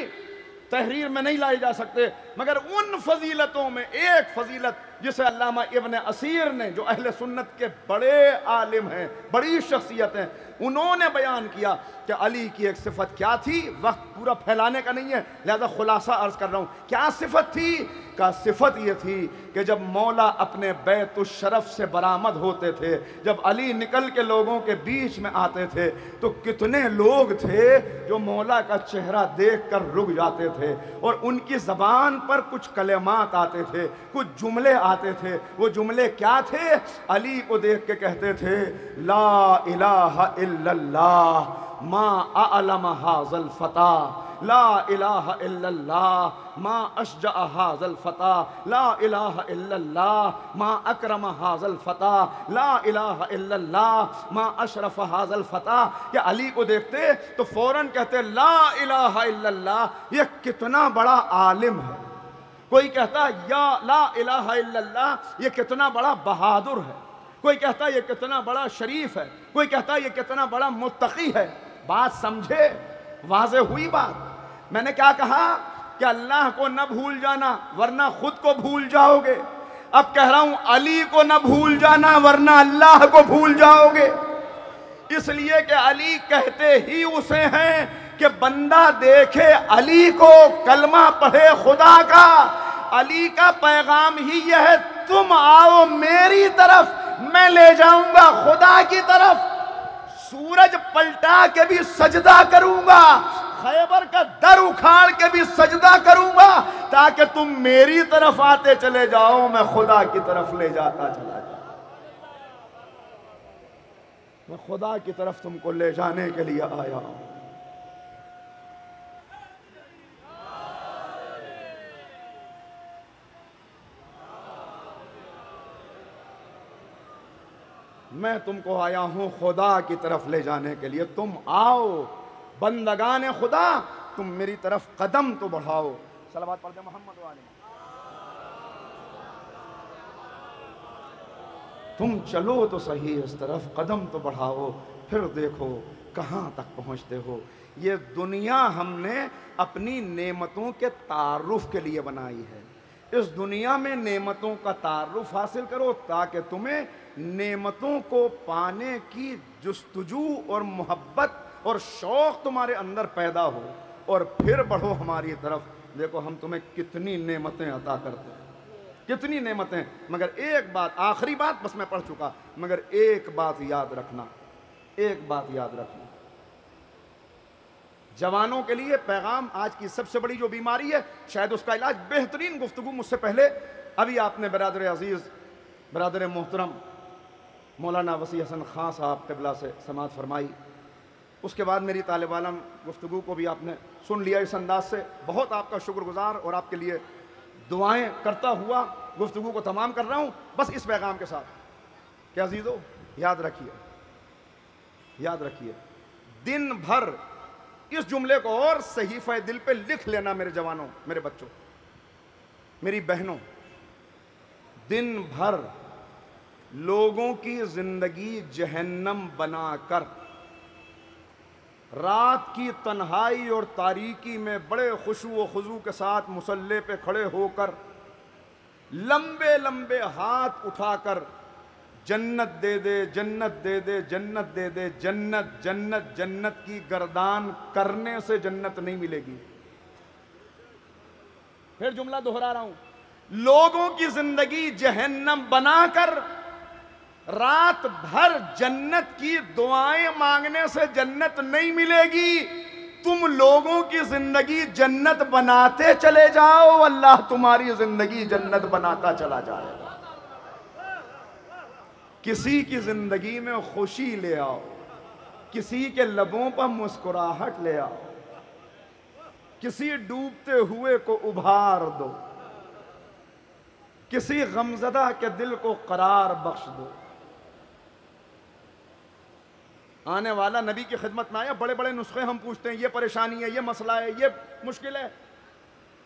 [SPEAKER 1] تحریر میں نہیں لائے جا سکتے، مگر ان فضیلتوں میں ایک فضیلت جسے علامہ ابن اسیر نے، جو اہل سنت کے بڑے عالم ہیں، بڑی شخصیت ہیں، انہوں نے بیان کیا کہ علی کی ایک صفت کیا تھی۔ وقت پورا پھیلانے کا نہیں ہے، لہذا خلاصہ عرض کر رہا ہوں۔ کیا صفت تھی؟ کا صفت یہ تھی کہ جب مولا اپنے بیت الشرف سے برآمد ہوتے تھے، جب علی نکل کے لوگوں کے بیچ میں آتے تھے، تو کتنے لوگ تھے جو مولا کا چہرہ دیکھ کر رک جاتے تھے، اور ان کی زبان پر کچھ کلمات آتے تھے، کچھ جملے آتے تھے۔ وہ جملے کیا تھے؟ علی کو دیکھ کے کہتے تھے لا الہ الا اللہ ما اعلم ھذا الفتى، لا الہ الا اللہ ما اشجع ھذا الفتى، لا الہ الا اللہ ما اکرم ھذا الفتى، لا الہ الا اللہ ما اشرف ھذا الفتى۔ کہ علی کو دیکھتے تو فوراً کہتے لا الہ الا اللہ، یہ کتنا بڑا عالم ہے۔ کوئی کہتا یا لا الہ الا اللہ، یہ کتنا بڑا بہادر ہے۔ کوئی کہتا یہ کتنا بڑا شریف ہے، کوئی کہتا یہ کتنا بڑا متقی ہے۔ بات سمجھے؟ واضح ہوئی بات؟ میں نے کیا کہا کہ اللہ کو نہ بھول جانا ورنہ خود کو بھول جاؤ گے۔ اب کہہ رہا ہوں علی کو نہ بھول جانا ورنہ اللہ کو بھول جاؤ گے، اس لیے کہ علی کہتے ہی اسے ہیں کہ بندہ دیکھے علی کو، کلمہ پڑھے خدا کا۔ علی کا پیغام ہی یہ ہے تم آؤ میری طرف، میں لے جاؤں گا خدا کی طرف۔ سورج پلٹا کے بھی سجدہ کروں گا، خیبر کا در اکھاڑ کے بھی سجدہ کروں گا، تاکہ تم میری طرف آتے چلے جاؤ، میں خدا کی طرف لے جاتا چلا جاؤں۔ میں خدا کی طرف تم کو لے جانے کے لیے آیا ہوں۔ میں تم کو آیا ہوں خدا کی طرف لے جانے کے لیے، تم آؤ بندگان خدا، تم میری طرف قدم تو بڑھاؤ۔ صلوات پڑھ دیں محمد والے۔ تم چلو تو صحیح اس طرف، قدم تو بڑھاؤ، پھر دیکھو کہاں تک پہنچتے ہو۔ یہ دنیا ہم نے اپنی نعمتوں کے تعارف کے لیے بنائی ہے، اس دنیا میں نعمتوں کا تعارف حاصل کرو تاکہ تمہیں نعمتوں کو پانے کی جستجو اور محبت اور شوق تمہارے اندر پیدا ہو، اور پھر بڑھو ہماری طرف۔ دیکھو ہم تمہیں کتنی نعمتیں عطا کرتے ہیں، کتنی نعمتیں، مگر ایک بات، آخری بات بس میں پڑھ چکا، مگر ایک بات یاد رکھنا، ایک بات یاد رکھنا، جوانوں کے لیے پیغام، آج کی سب سے بڑی جو بیماری ہے شاید اس کا علاج بہترین گفتگو مجھ سے پہلے ابھی آپ نے برادر عزیز، برادر محترم مولانا وسیع حسن خان صاحب قبلہ سے سماعت فرمائی، اس کے بعد میری طالب علم گفتگو کو بھی آپ نے سن لیا اس انداز سے، بہت آپ کا شکر گزار اور آپ کے لیے دعائیں کرتا ہوا گفتگو کو تمام کر رہا ہوں، بس اس پیغام کے ساتھ کہ عزیزو یاد رکھیے، یاد رکھیے، دن بھر اس جملے کو اور صحیفہ دل پہ لکھ لینا میرے جوانوں، میرے بچوں، میری بہنوں، دن بھر لوگوں کی زندگی جہنم بنا کر رات کی تنہائی اور تاریکی میں بڑے خشوع و خضوع کے ساتھ مصلی پہ کھڑے ہو کر لمبے لمبے ہاتھ اٹھا کر جنت دے دے، جنت دے دے، جنت دے دے، جنت جنت جنت کی گردان کرنے سے جنت نہیں ملے گی۔ پھر جملہ دہرا رہا ہوں، لوگوں کی زندگی جہنم بنا کر رات بھر جنت کی دعائیں مانگنے سے جنت نہیں ملے گی، تم لوگوں کی زندگی جنت بناتے چلے جاؤ، اللہ تمہاری زندگی جنت بناتا چلا جائے گا۔ کسی کی زندگی میں خوشی لے آؤ، کسی کے لبوں پر مسکراہٹ لے آؤ، کسی ڈوبتے ہوئے کو ابھار دو، کسی غمزدہ کے دل کو قرار بخش دو۔ آنے والا نبی کی خدمت میں آیا، بڑے بڑے نسخے ہم پوچھتے ہیں، یہ پریشانی ہے، یہ مسئلہ ہے، یہ مشکل ہے،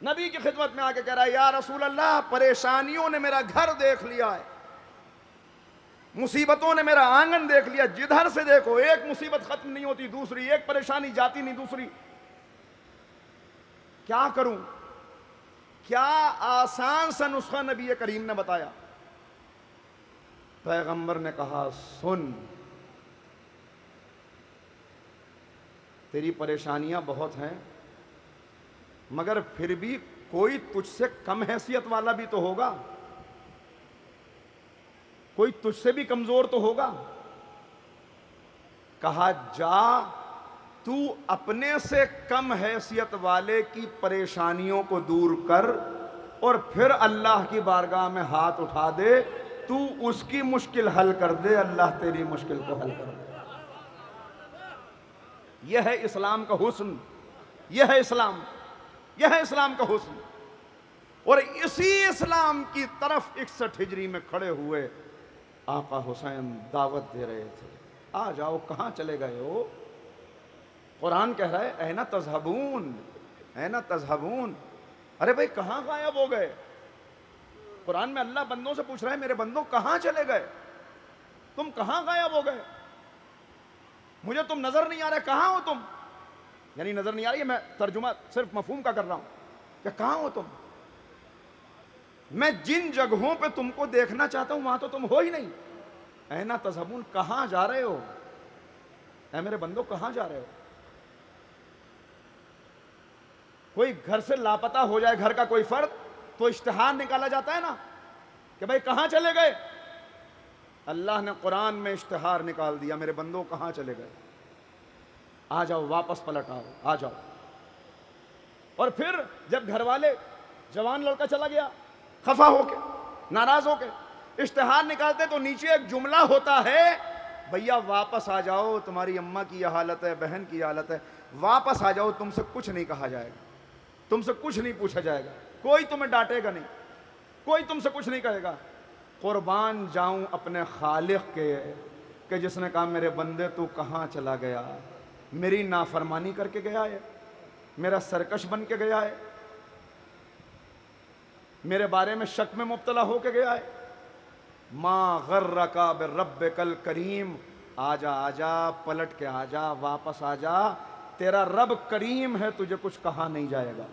[SPEAKER 1] نبی کی خدمت میں آ کے کہہ رہا ہے یا رسول اللہ پریشانیوں نے میرا گھر دیکھ لیا ہے، مصیبتوں نے میرا آنگن دیکھ لیا، جدھر سے دیکھو ایک مصیبت ختم نہیں ہوتی دوسری، ایک پریشانی جاتی نہیں دوسری، کیا کروں؟ کیا آسان سا نسخہ نبی کریم نے بتایا؟ پیغمبر نے کہا سن، تیری پریشانیاں بہت ہیں مگر پھر بھی کوئی تجھ سے کم حیثیت والا بھی تو ہوگا، کوئی تجھ سے بھی کمزور تو ہوگا۔ کہا جا تو اپنے سے کم حیثیت والے کی پریشانیوں کو دور کر اور پھر اللہ کی بارگاہ میں ہاتھ اٹھا دے، تو اس کی مشکل حل کر دے، اللہ تیری مشکل کو حل کر دے۔ یہ ہے اسلام کا حسن، یہ ہے اسلام، یہ ہے اسلام کا حسن۔ اور اسی اسلام کی طرف 61 ہجری میں کھڑے ہوئے آقا حسین دعوت دے رہے تھے، آ جاؤ، کہاں چلے گئے ہو؟ قرآن کہہ رہا ہے اینا تذہبون، اینا تذہبون، ارے بھائی کہاں غائب ہو گئے؟ قرآن میں اللہ بندوں سے پوچھ رہا ہے میرے بندوں کہاں چلے گئے؟ تم کہاں غائب ہو گئے؟ مجھے تم نظر نہیں آ رہے، کہاں ہو تم؟ یعنی نظر نہیں آ رہی ہے، میں ترجمہ صرف مفہوم کا کر رہا ہوں کہ کہاں ہو تم؟ میں جن جگہوں پہ تم کو دیکھنا چاہتا ہوں وہاں تو تم ہو ہی نہیں۔ اینا تذہبون، کہاں جا رہے ہو؟ اے میرے بندوں کہاں جا رہے ہو؟ کوئی گھر سے لاپتہ ہو جائے، گھر کا کوئی فرد، تو اشتہار نکالا جاتا ہے نا کہ بھائی کہاں چلے گئے؟ اللہ نے قرآن میں اشتہار نکال دیا، میرے بندوں کہاں چلے گئے؟ آ جاؤ، واپس پلٹ آؤ، آ جاؤ۔ اور پھر جب گھر والے، جوان لڑکا چلا گیا، خفا ہو کے، ناراض ہو کے اشتہار نکالتے تو نیچے ایک جملہ ہوتا ہے، بھیا واپس آ جاؤ، تمہاری اماں کی یہ حالت ہے، بہن کی یہ حالت ہے، واپس آ جاؤ، تم سے کچھ نہیں کہا جائے گا، تم سے کچھ نہیں پوچھا جائے گا، کوئی تمہیں ڈانٹے گا نہیں، کوئی تم سے کچھ نہیں کہے گا۔ قربان جاؤں اپنے خالق کے کہ جس نے کہا میرے بندے تو کہاں چلا گیا؟ میری نافرمانی کر کے گیا ہے، میرا سرکش بن کے گیا ہے، میرے بارے میں شک میں مبتلا ہو کے گیا ہے۔ ما غرک بربک الکریم، آجا آجا، پلٹ کے آجا، واپس آجا، تیرا رب کریم ہے، تجھے کچھ کہا نہیں جائے گا۔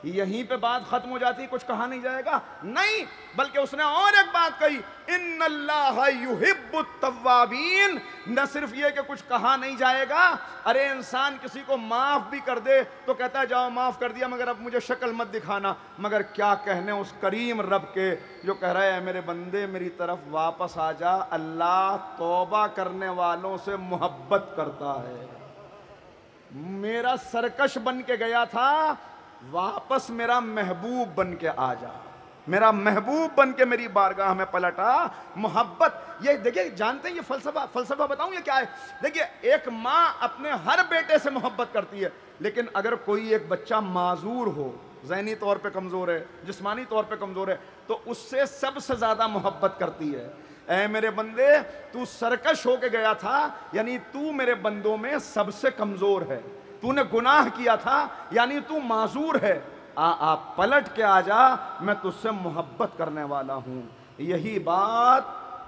[SPEAKER 1] یہیں پہ بات ختم ہو جاتی، کچھ کہا نہیں جائے گا؟ نہیں، بلکہ اس نے اور ایک بات کہی، ان اللہ یحب التوابین۔ نہ صرف یہ کہ کچھ کہا نہیں جائے گا، ارے انسان کسی کو معاف بھی کر دے تو کہتا ہے جاؤ معاف کر دیا مگر اب مجھے شکل مت دکھانا، مگر کیا کہنے اس کریم رب کے جو کہہ رہا ہے میرے بندے میری طرف واپس آ جا، اللہ توبہ کرنے والوں سے محبت کرتا ہے۔ میرا سرکش بن کے گیا تھا، واپس میرا محبوب بن کے آ جا، میرا محبوب بن کے میری بارگاہ میں پلٹا۔ محبت، یہ دیکھیں جانتے ہیں یہ فلسفہ بتاؤں یہ کیا ہے؟ دیکھیں ایک ماں اپنے ہر بیٹے سے محبت کرتی ہے، لیکن اگر کوئی ایک بچہ معذور ہو، ذہنی طور پہ کمزور ہے، جسمانی طور پہ کمزور ہے، تو اس سے سب سے زیادہ محبت کرتی ہے۔ اے میرے بندے تو سرکش ہو کے گیا تھا، یعنی تو میرے بندوں میں سب سے کمزور ہے، تو نے گناہ کیا تھا یعنی تو معذور ہے، آپ پلٹ کے آ جا، میں تجھ سے محبت کرنے والا ہوں۔ یہی بات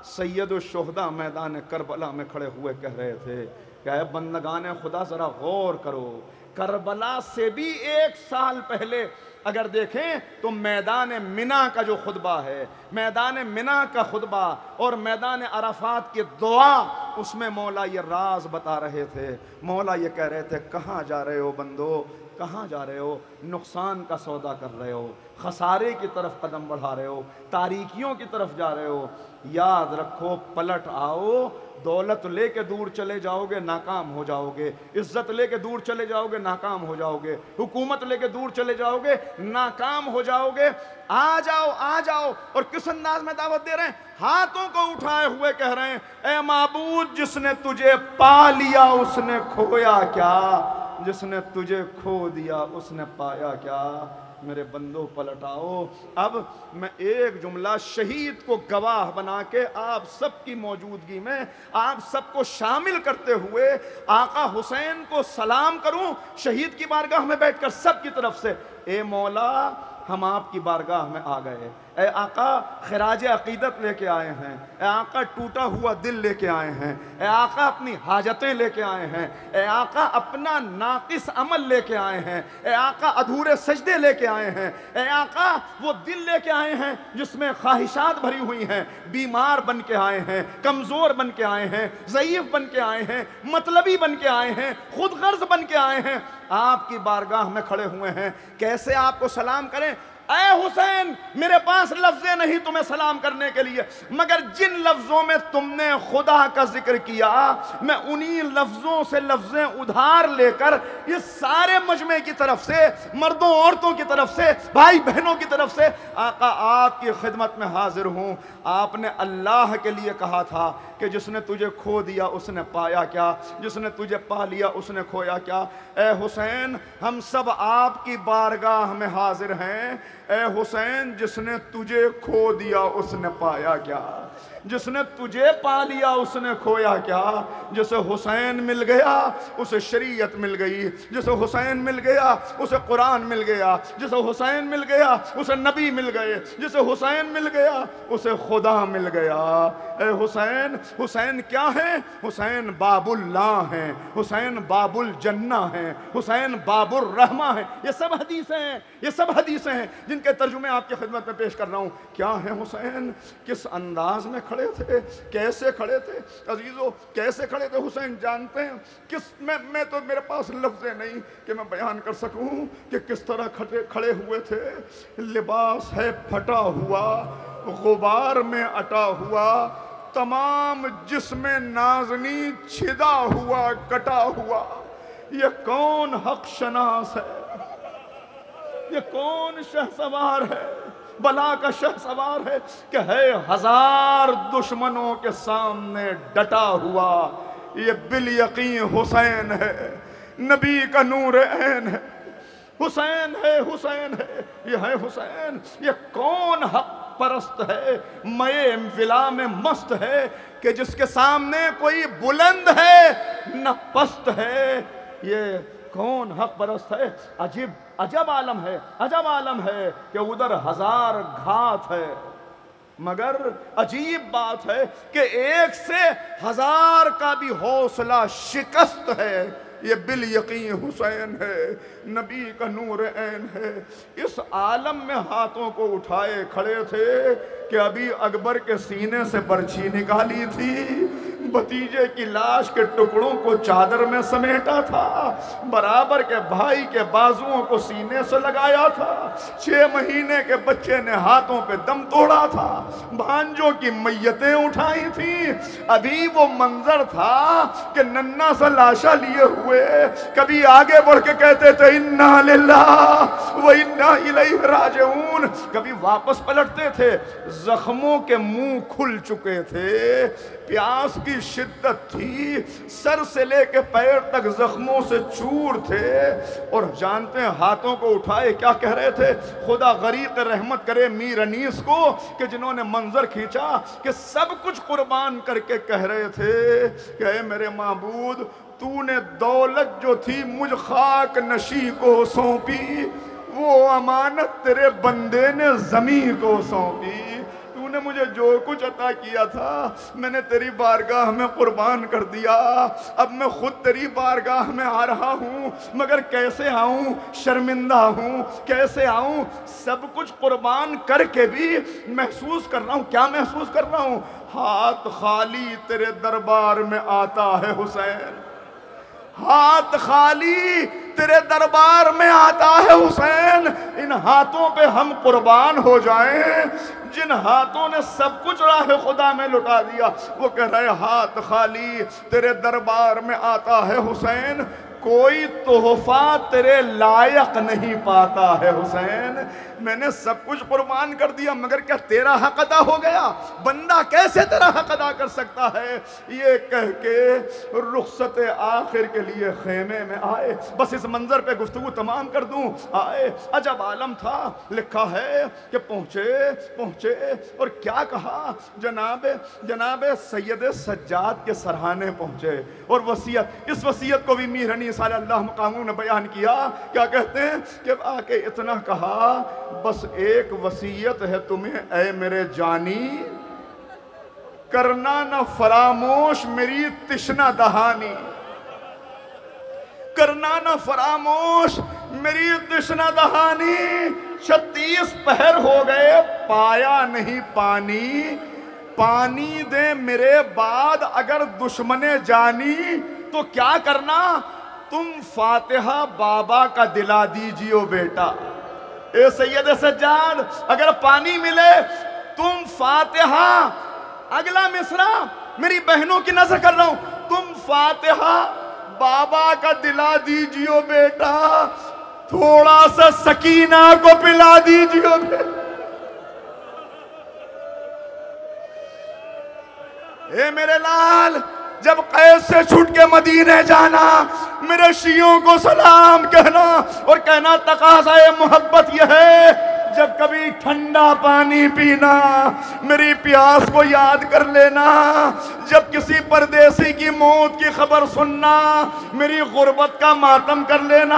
[SPEAKER 1] سید الشہداء میدان کربلا میں کھڑے ہوئے کہہ رہے تھے کہ اے بندگان خدا ذرا غور کرو، کربلا سے بھی 1 سال پہلے اگر دیکھیں تو میدان منی کا جو خطبہ ہے، میدان منی کا خطبہ اور میدان عرفات کی دعا، اس میں مولا یہ راز بتا رہے تھے۔ مولا یہ کہہ رہے تھے کہاں جا رہے ہو بندو، کہاں جا رہے ہو؟ نقصان کا سودا کر رہے ہو، خسارے کی طرف قدم بڑھا رہے ہو، تاریکیوں کی طرف جا رہے ہو۔ یاد رکھو پلٹ آؤ، دولت لے کے دور چلے جاؤ گے ناکام ہو جاؤ گے، عزت لے کے دور چلے جاؤ گے ناکام ہو جاؤ گے، حکومت لے کے دور چلے جاؤ گے ناکام ہو جاؤ گے۔ آ جاؤ آ جاؤ، اور کس انداز میں دعوت دے رہے ہیں؟ ہاتھوں کو اٹھائے ہوئے کہہ رہے ہیں اے معبود جس نے تجھے پا لیا اس نے کھویا کیا، جس نے تجھے کھو دیا اس نے پایا کیا۔ میرے بندوں پلٹاؤ۔ اب میں ایک جملہ شہید کو گواہ بنا کے آپ سب کی موجودگی میں آپ سب کو شامل کرتے ہوئے آقا حسین کو سلام کروں شہید کی بارگاہ میں بیٹھ کر سب کی طرف سے، اے مولا ہم آپ کی بارگاہ میں آ گئے، اے آقا خراج عقیدت لے کے آئے ہیں، اے آقا ٹوٹا ہوا دل لے کے آئے ہیں، اے آقا اپنی حاجتیں لے کے آئے ہیں، اے آقا اپنا ناقص عمل لے کے آئے ہیں، اے آقا ادھورے سجدے لے کے آئے ہیں، اے آقا وہ دل لے کے آئے ہیں جس میں خواہشات بھری ہوئی ہیں، بیمار بن کے آئے ہیں، کمزور بن کے آئے ہیں، ضعیف بن کے آئے ہیں، مطلبی بن کے آئے ہیں، خود غرض بن کے آئے ہیں، آپ کی بارگاہ میں کھڑے ہوئے ہیں۔ کیسے آپ کو سلام کریں؟ اے حسین میرے پاس لفظیں نہیں تمہیں سلام کرنے کے لیے، مگر جن لفظوں میں تم نے خدا کا ذکر کیا میں انہی لفظوں سے لفظیں ادھار لے کر اس سارے مجمع کی طرف سے، مردوں عورتوں کی طرف سے، بھائی بہنوں کی طرف سے آقا آپ کی خدمت میں حاضر ہوں۔ آپ نے اللہ کے لیے کہا تھا کہ جس نے تجھے کھو دیا اس نے پایا کیا، جس نے تجھے پا لیا اس نے کھویا کیا۔ اے حسین ہم سب آپ کی بارگاہ میں حاضر ہیں، اے حسین جس نے تجھے کھو دیا اس نے پایا کیا، جس نے تجھے پا لیا اس نے کھویا کیا۔ جسے حسین مل گیا اسے شریعت مل گئی، جسے حسین مل گیا اسے قرآن مل گیا، جسے حسین مل گیا اسے نبی مل گئے، جسے حسین مل گیا اسے خدا مل گیا۔ اے حسین، حسین کیا ہے؟ حسین باب اللہ ہیں، حسین باب الجنہ ہیں، حسین باب الرحمہ ہیں۔ یہ سب حدیثیں ہیں، یہ سب حدیثیں ہیں جن کے ترجمے آپ کی خدمت میں پیش کر رہا ہوں۔ کیا ہے حسین؟ کس انداز میں کھڑے تھے، کیسے کھڑے تھے؟ عزیزو کیسے کھڑے تھے حسین جانتے ہیں؟ میں تو میرے پاس لفظیں نہیں کہ میں بیان کر سکوں کہ کس طرح کھڑے ہوئے تھے۔ لباس ہے پھٹا ہوا، غبار میں اٹا ہوا، تمام جسم نازنی چھدا ہوا کٹا ہوا۔ یہ کون حق شناس ہے؟ یہ کون شہسوار ہے؟ بلا کا شہسوار ہے کہ ہے 1000 دشمنوں کے سامنے ڈٹا ہوا۔ یہ بالیقین حسین ہے، نبی کا نور عین ہے، حسین ہے، حسین ہے، یہ ہے حسین۔ یہ کون حق پرست ہے، مئے ولا میں مست ہے کہ جس کے سامنے کوئی بلند ہے نہ پست ہے۔ یہ کون حق پرست ہے؟ عجب عالم ہے، عجب عالم ہے کہ ادھر 1000 گھات ہے، مگر عجیب بات ہے کہ ایک سے 1000 کا بھی حوصلہ شکست ہے۔ یہ بالیقین حسین ہے، نبی کا نور عین ہے۔ اس عالم میں ہاتھوں کو اٹھائے کھڑے تھے کہ ابھی اکبر کے سینے سے برچھی نکالی تھی، بھتیجے کی لاش کے ٹکڑوں کو چادر میں سمیٹا تھا، برابر کے بھائی کے بازوؤں کو سینے سے لگایا تھا، 6 مہینے کے بچے نے ہاتھوں پہ دم توڑا تھا، بھانجوں کی میتیں اٹھائی تھیں۔ ابھی وہ منظر تھا کہ ننھا سا لاشا لیے ہوئے کبھی آگے بڑھ کے کہتے تھے انا للہ و انا الیہ راجعون، کبھی واپس پلٹتے تھے، زخموں کے منہ کھل چکے تھے، پیاس کی شدت تھی، سر سے لے کے پیر تک زخموں سے چور تھے، اور جانتے ہیں ہاتھوں کو اٹھائے کیا کہہ رہے تھے؟ خدا غریق رحمت کرے میر انیس کو کہ جنہوں نے منظر کھینچا کہ سب کچھ قربان کر کے کہہ رہے تھے کہ اے میرے معبود، تو نے دولت جو تھی مجھ خاک نشی کو سونپی، وہ امانت تیرے بندے نے زمین کو سونپی، تو نے مجھے جو کچھ عطا کیا تھا میں نے تیری بارگاہ میں قربان کر دیا، اب میں خود تیری بارگاہ میں آ رہا ہوں، مگر کیسے آؤں؟ شرمندہ ہوں، کیسے آؤں؟ سب کچھ قربان کر کے بھی محسوس کر رہا ہوں، کیا محسوس کر رہا ہوں؟ ہاتھ خالی تیرے دربار میں آتا ہے حسین، ہاتھ خالی تیرے دربار میں آتا ہے حسین۔ ان ہاتھوں پہ ہم قربان ہو جائیں جن ہاتھوں نے سب کچھ راہ خدا میں لٹا دیا۔ وہ کہہ رہے ہاتھ خالی تیرے دربار میں آتا ہے حسین، کوئی تحفہ تیرے لائق نہیں پاتا ہے حسین، میں نے سب کچھ قربان کر دیا مگر کیا تیرا حق ادا ہو گیا؟ بندہ کیسے تیرا حق ادا کر سکتا ہے؟ یہ کہہ کے رخصت آخر کے لیے خیمے میں آئے۔ بس اس منظر پہ گفتگو تمام کر دوں، آئے، عجب عالم تھا، لکھا ہے کہ پہنچے اور کیا کہا؟ جناب سید سجاد کے سرہانے پہنچے اور وصیت، اس وصیت کو بھی میر انیس صلی اللہ مقاموں نے بیان کیا۔ کیا کہتے ہیں کہ آ کے اتنا کہا، بس ایک وصیت ہے تمہیں اے میرے جانی، کرنا نہ فراموش میری تشنہ دہانی، کرنا نہ فراموش میری تشنہ دہانی، 36 پہر ہو گئے پایا نہیں پانی، پانی دے میرے بعد اگر دشمن جانی تو کیا کرنا؟ تم فاتحہ بابا کا دلا دیجیو بیٹا۔ اے سید سجاد اگر پانی ملے تم فاتحہ، اگلا مصرع میری بہنوں کی نظر کر رہا ہوں، تم فاتحہ بابا کا دلا دیجیو بیٹا، تھوڑا سا سکینہ کو پلا دیجیو بیٹا۔ اے میرے لال، جب قید سے چھوٹ کے مدینے جانا، میرے شیعوں کو سلام کہنا اور کہنا تقاضا محبت یہ ہے، جب کبھی ٹھنڈا پانی پینا میری پیاس کو یاد کر لینا، جب کسی پردیسی کی موت کی خبر سننا میری غربت کا ماتم کر لینا۔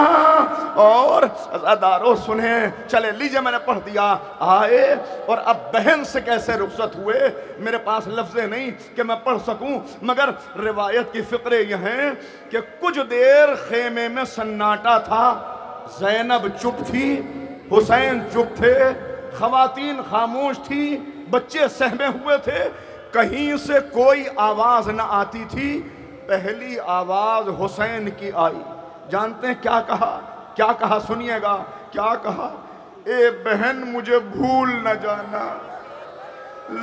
[SPEAKER 1] اور عزادارو سنیں، چلے لیجئے میں نے پڑھ دیا، آئے اور اب بہن سے کیسے رخصت ہوئے، میرے پاس لفظیں نہیں کہ میں پڑھ سکوں، مگر روایت کی فقرے یہ ہیں کہ کچھ دیر خیمے میں سناٹا تھا، زینب چپ تھی، حسین چپ تھے، خواتین خاموش تھی، بچے سہمے ہوئے تھے، کہیں سے کوئی آواز نہ آتی تھی۔ پہلی آواز حسین کی آئی، جانتے ہیں کیا کہا؟ کیا کہا؟ سنیے گا کیا کہا؟ اے بہن مجھے بھول نہ جانا،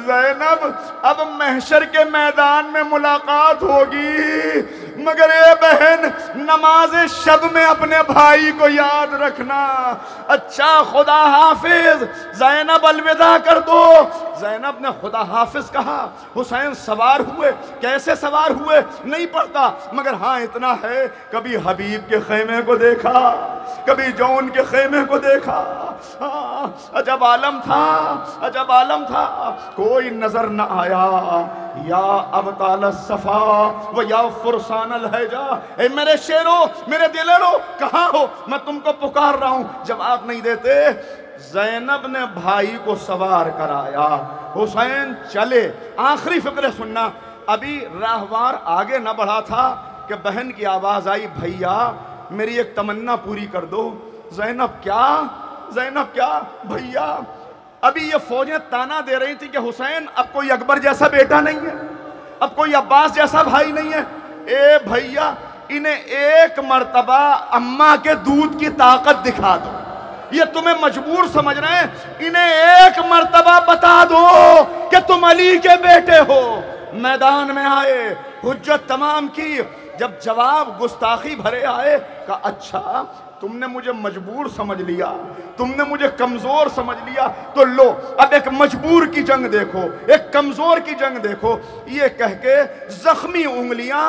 [SPEAKER 1] زینب اب محشر کے میدان میں ملاقات ہوگی، مگر اے بہن نماز شب میں اپنے بھائی کو یاد رکھنا۔ اچھا خدا حافظ، زینب الوداع کر دو۔ زینب نے خدا حافظ کہا، حسین سوار ہوئے۔ کیسے سوار ہوئے نہیں پڑھتا، مگر ہاں اتنا ہے، کبھی حبیب کے خیمے کو دیکھا، کبھی جون کے خیمے کو دیکھا۔ عجب عالم تھا، عجب عالم تھا، کوئی نظر نہ آیا۔ یا ابطال الصفا و یا فرسان الحجا، اے میرے شیرو، میرے دلیرو، کہاں ہو؟ میں تم کو پکار رہا ہوں، جواب نہیں دیتے۔ زینب نے بھائی کو سوار کرایا، حسین چلے۔ آخری فقرے سننا، ابھی راہوار آگے نہ بڑھا تھا کہ بہن کی آواز آئی، بھیا میری ایک تمنا پوری کر دو۔ زینب کیا؟ زینب کیا؟ بھیا ابھی یہ فوجیں تانا دے رہی تھی کہ حسین اب کوئی اکبر جیسا بیٹا نہیں ہے، اب کوئی عباس جیسا بھائی نہیں ہے۔ اے بھیا انہیں ایک مرتبہ اماں کے دودھ کی طاقت دکھا دو، یہ تمہیں مجبور سمجھ رہے ہیں، انہیں ایک مرتبہ بتا دو کہ تم علی کے بیٹے ہو۔ میدان میں آئے، حجت تمام کی، جب جواب گستاخی بھرے آئے کہا اچھا تم نے مجھے مجبور سمجھ لیا، تم نے مجھے کمزور سمجھ لیا، تو لو اب ایک مجبور کی جنگ دیکھو، ایک کمزور کی جنگ دیکھو۔ یہ کہہ کے زخمی انگلیاں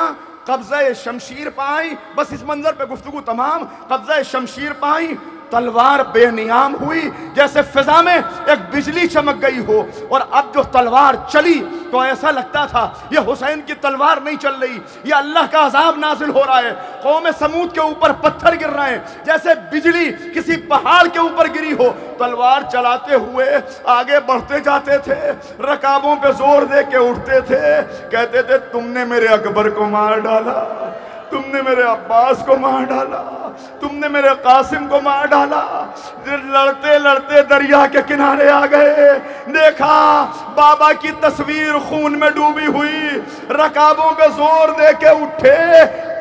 [SPEAKER 1] قبضہ شمشیر پائیں، بس اس منظر پہ گفتگو تمام، قبضہ شمشیر پائیں، تلوار بے نیام ہوئی، جیسے فضا میں ایک بجلی چمک گئی ہو، اور اب جو تلوار چلی تو ایسا لگتا تھا یہ حسین کی تلوار نہیں چل رہی، یہ اللہ کا عذاب نازل ہو رہا ہے۔ قوم سمود کے اوپر پتھر گر رہے ہیں جیسے بجلی کسی پہاڑ کے اوپر گری ہو۔ تلوار چلاتے ہوئے آگے بڑھتے جاتے تھے، رکابوں پہ زور دے کے اٹھتے تھے، کہتے تھے تم نے میرے اکبر کو مار ڈالا، تم نے میرے عباس کو مار ڈالا، تم نے میرے قاسم کو مار ڈالا۔ لڑتے لڑتے دریا کے کنارے آ گئے، دیکھا بابا کی تصویر خون میں ڈوبی ہوئی، رکابوں پہ زور دے کے اٹھے،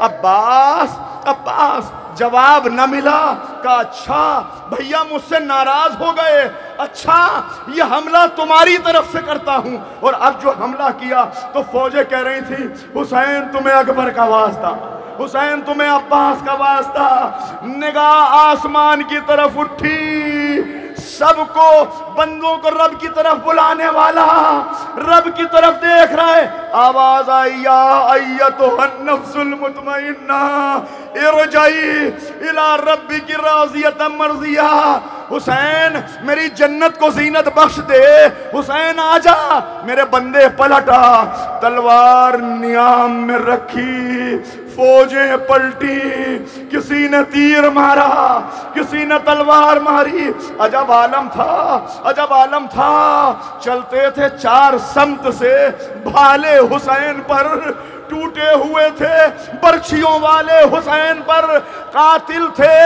[SPEAKER 1] عباس عباس، جواب نہ ملا۔ کہا اچھا بھیا مجھ سے ناراض ہو گئے، اچھا یہ حملہ تمہاری طرف سے کرتا ہوں۔ اور اب جو حملہ کیا تو فوجیں کہہ رہی تھی حسین تمہیں اکبر کا واسطہ، حسین تمہیں عباس کا واسطہ۔ نگاہ آسمان کی طرف اٹھی، سب کو بندوں کو رب کی طرف بلانے والا رب کی طرف دیکھ رہا ہے۔ آواز آئی یا ایتھا النفس المطمئنہ ارجعی الی ربک راضیۃ مرضیہ۔ حسین میری جنت کو زینت بخش دے، حسین آجا میرے بندے پلٹا۔ تلوار نیام میں رکھی، فوجیں پلٹی، کسی نے تیر مارا، کسی نے تلوار ماری۔ عجب عالم تھا، عجب عالم تھا، چلتے تھے چار سمت سے بھالے حسین پر، ٹوٹے ہوئے تھے برچھیوں والے حسین پر، قاتل تھے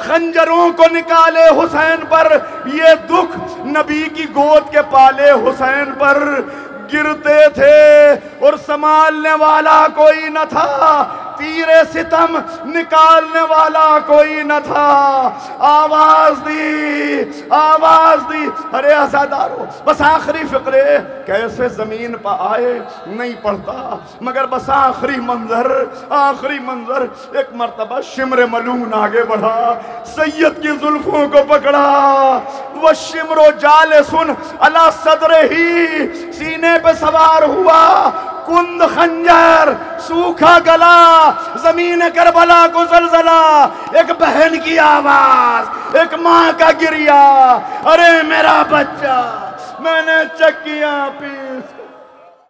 [SPEAKER 1] خنجروں کو نکالے حسین پر، یہ دکھ نبی کی گود کے پالے حسین پر گرتے تھے اور سنبھالنے والا کوئی نہ تھا، تیر ستم نکالنے والا کوئی نہ تھا۔ آواز دی، آواز دی، ارے عزادارو بس آخری فقرے کیسے زمین پہ آئے نہیں پڑھتا، مگر بس آخری منظر، آخری منظر۔ ایک مرتبہ شمر ملون آگے بڑھا، سید کی زلفوں کو پکڑا، وہ شمر و جالسن علی صدر ہی، سینے پہ سوار ہوا، کند خنجر، سوکھا گلا، زمین کربلا کو زلزلہ، ایک بہن کی آواز، ایک ماں کا گریہ، ارے میرا بچہ، میں نے چکیاں پیس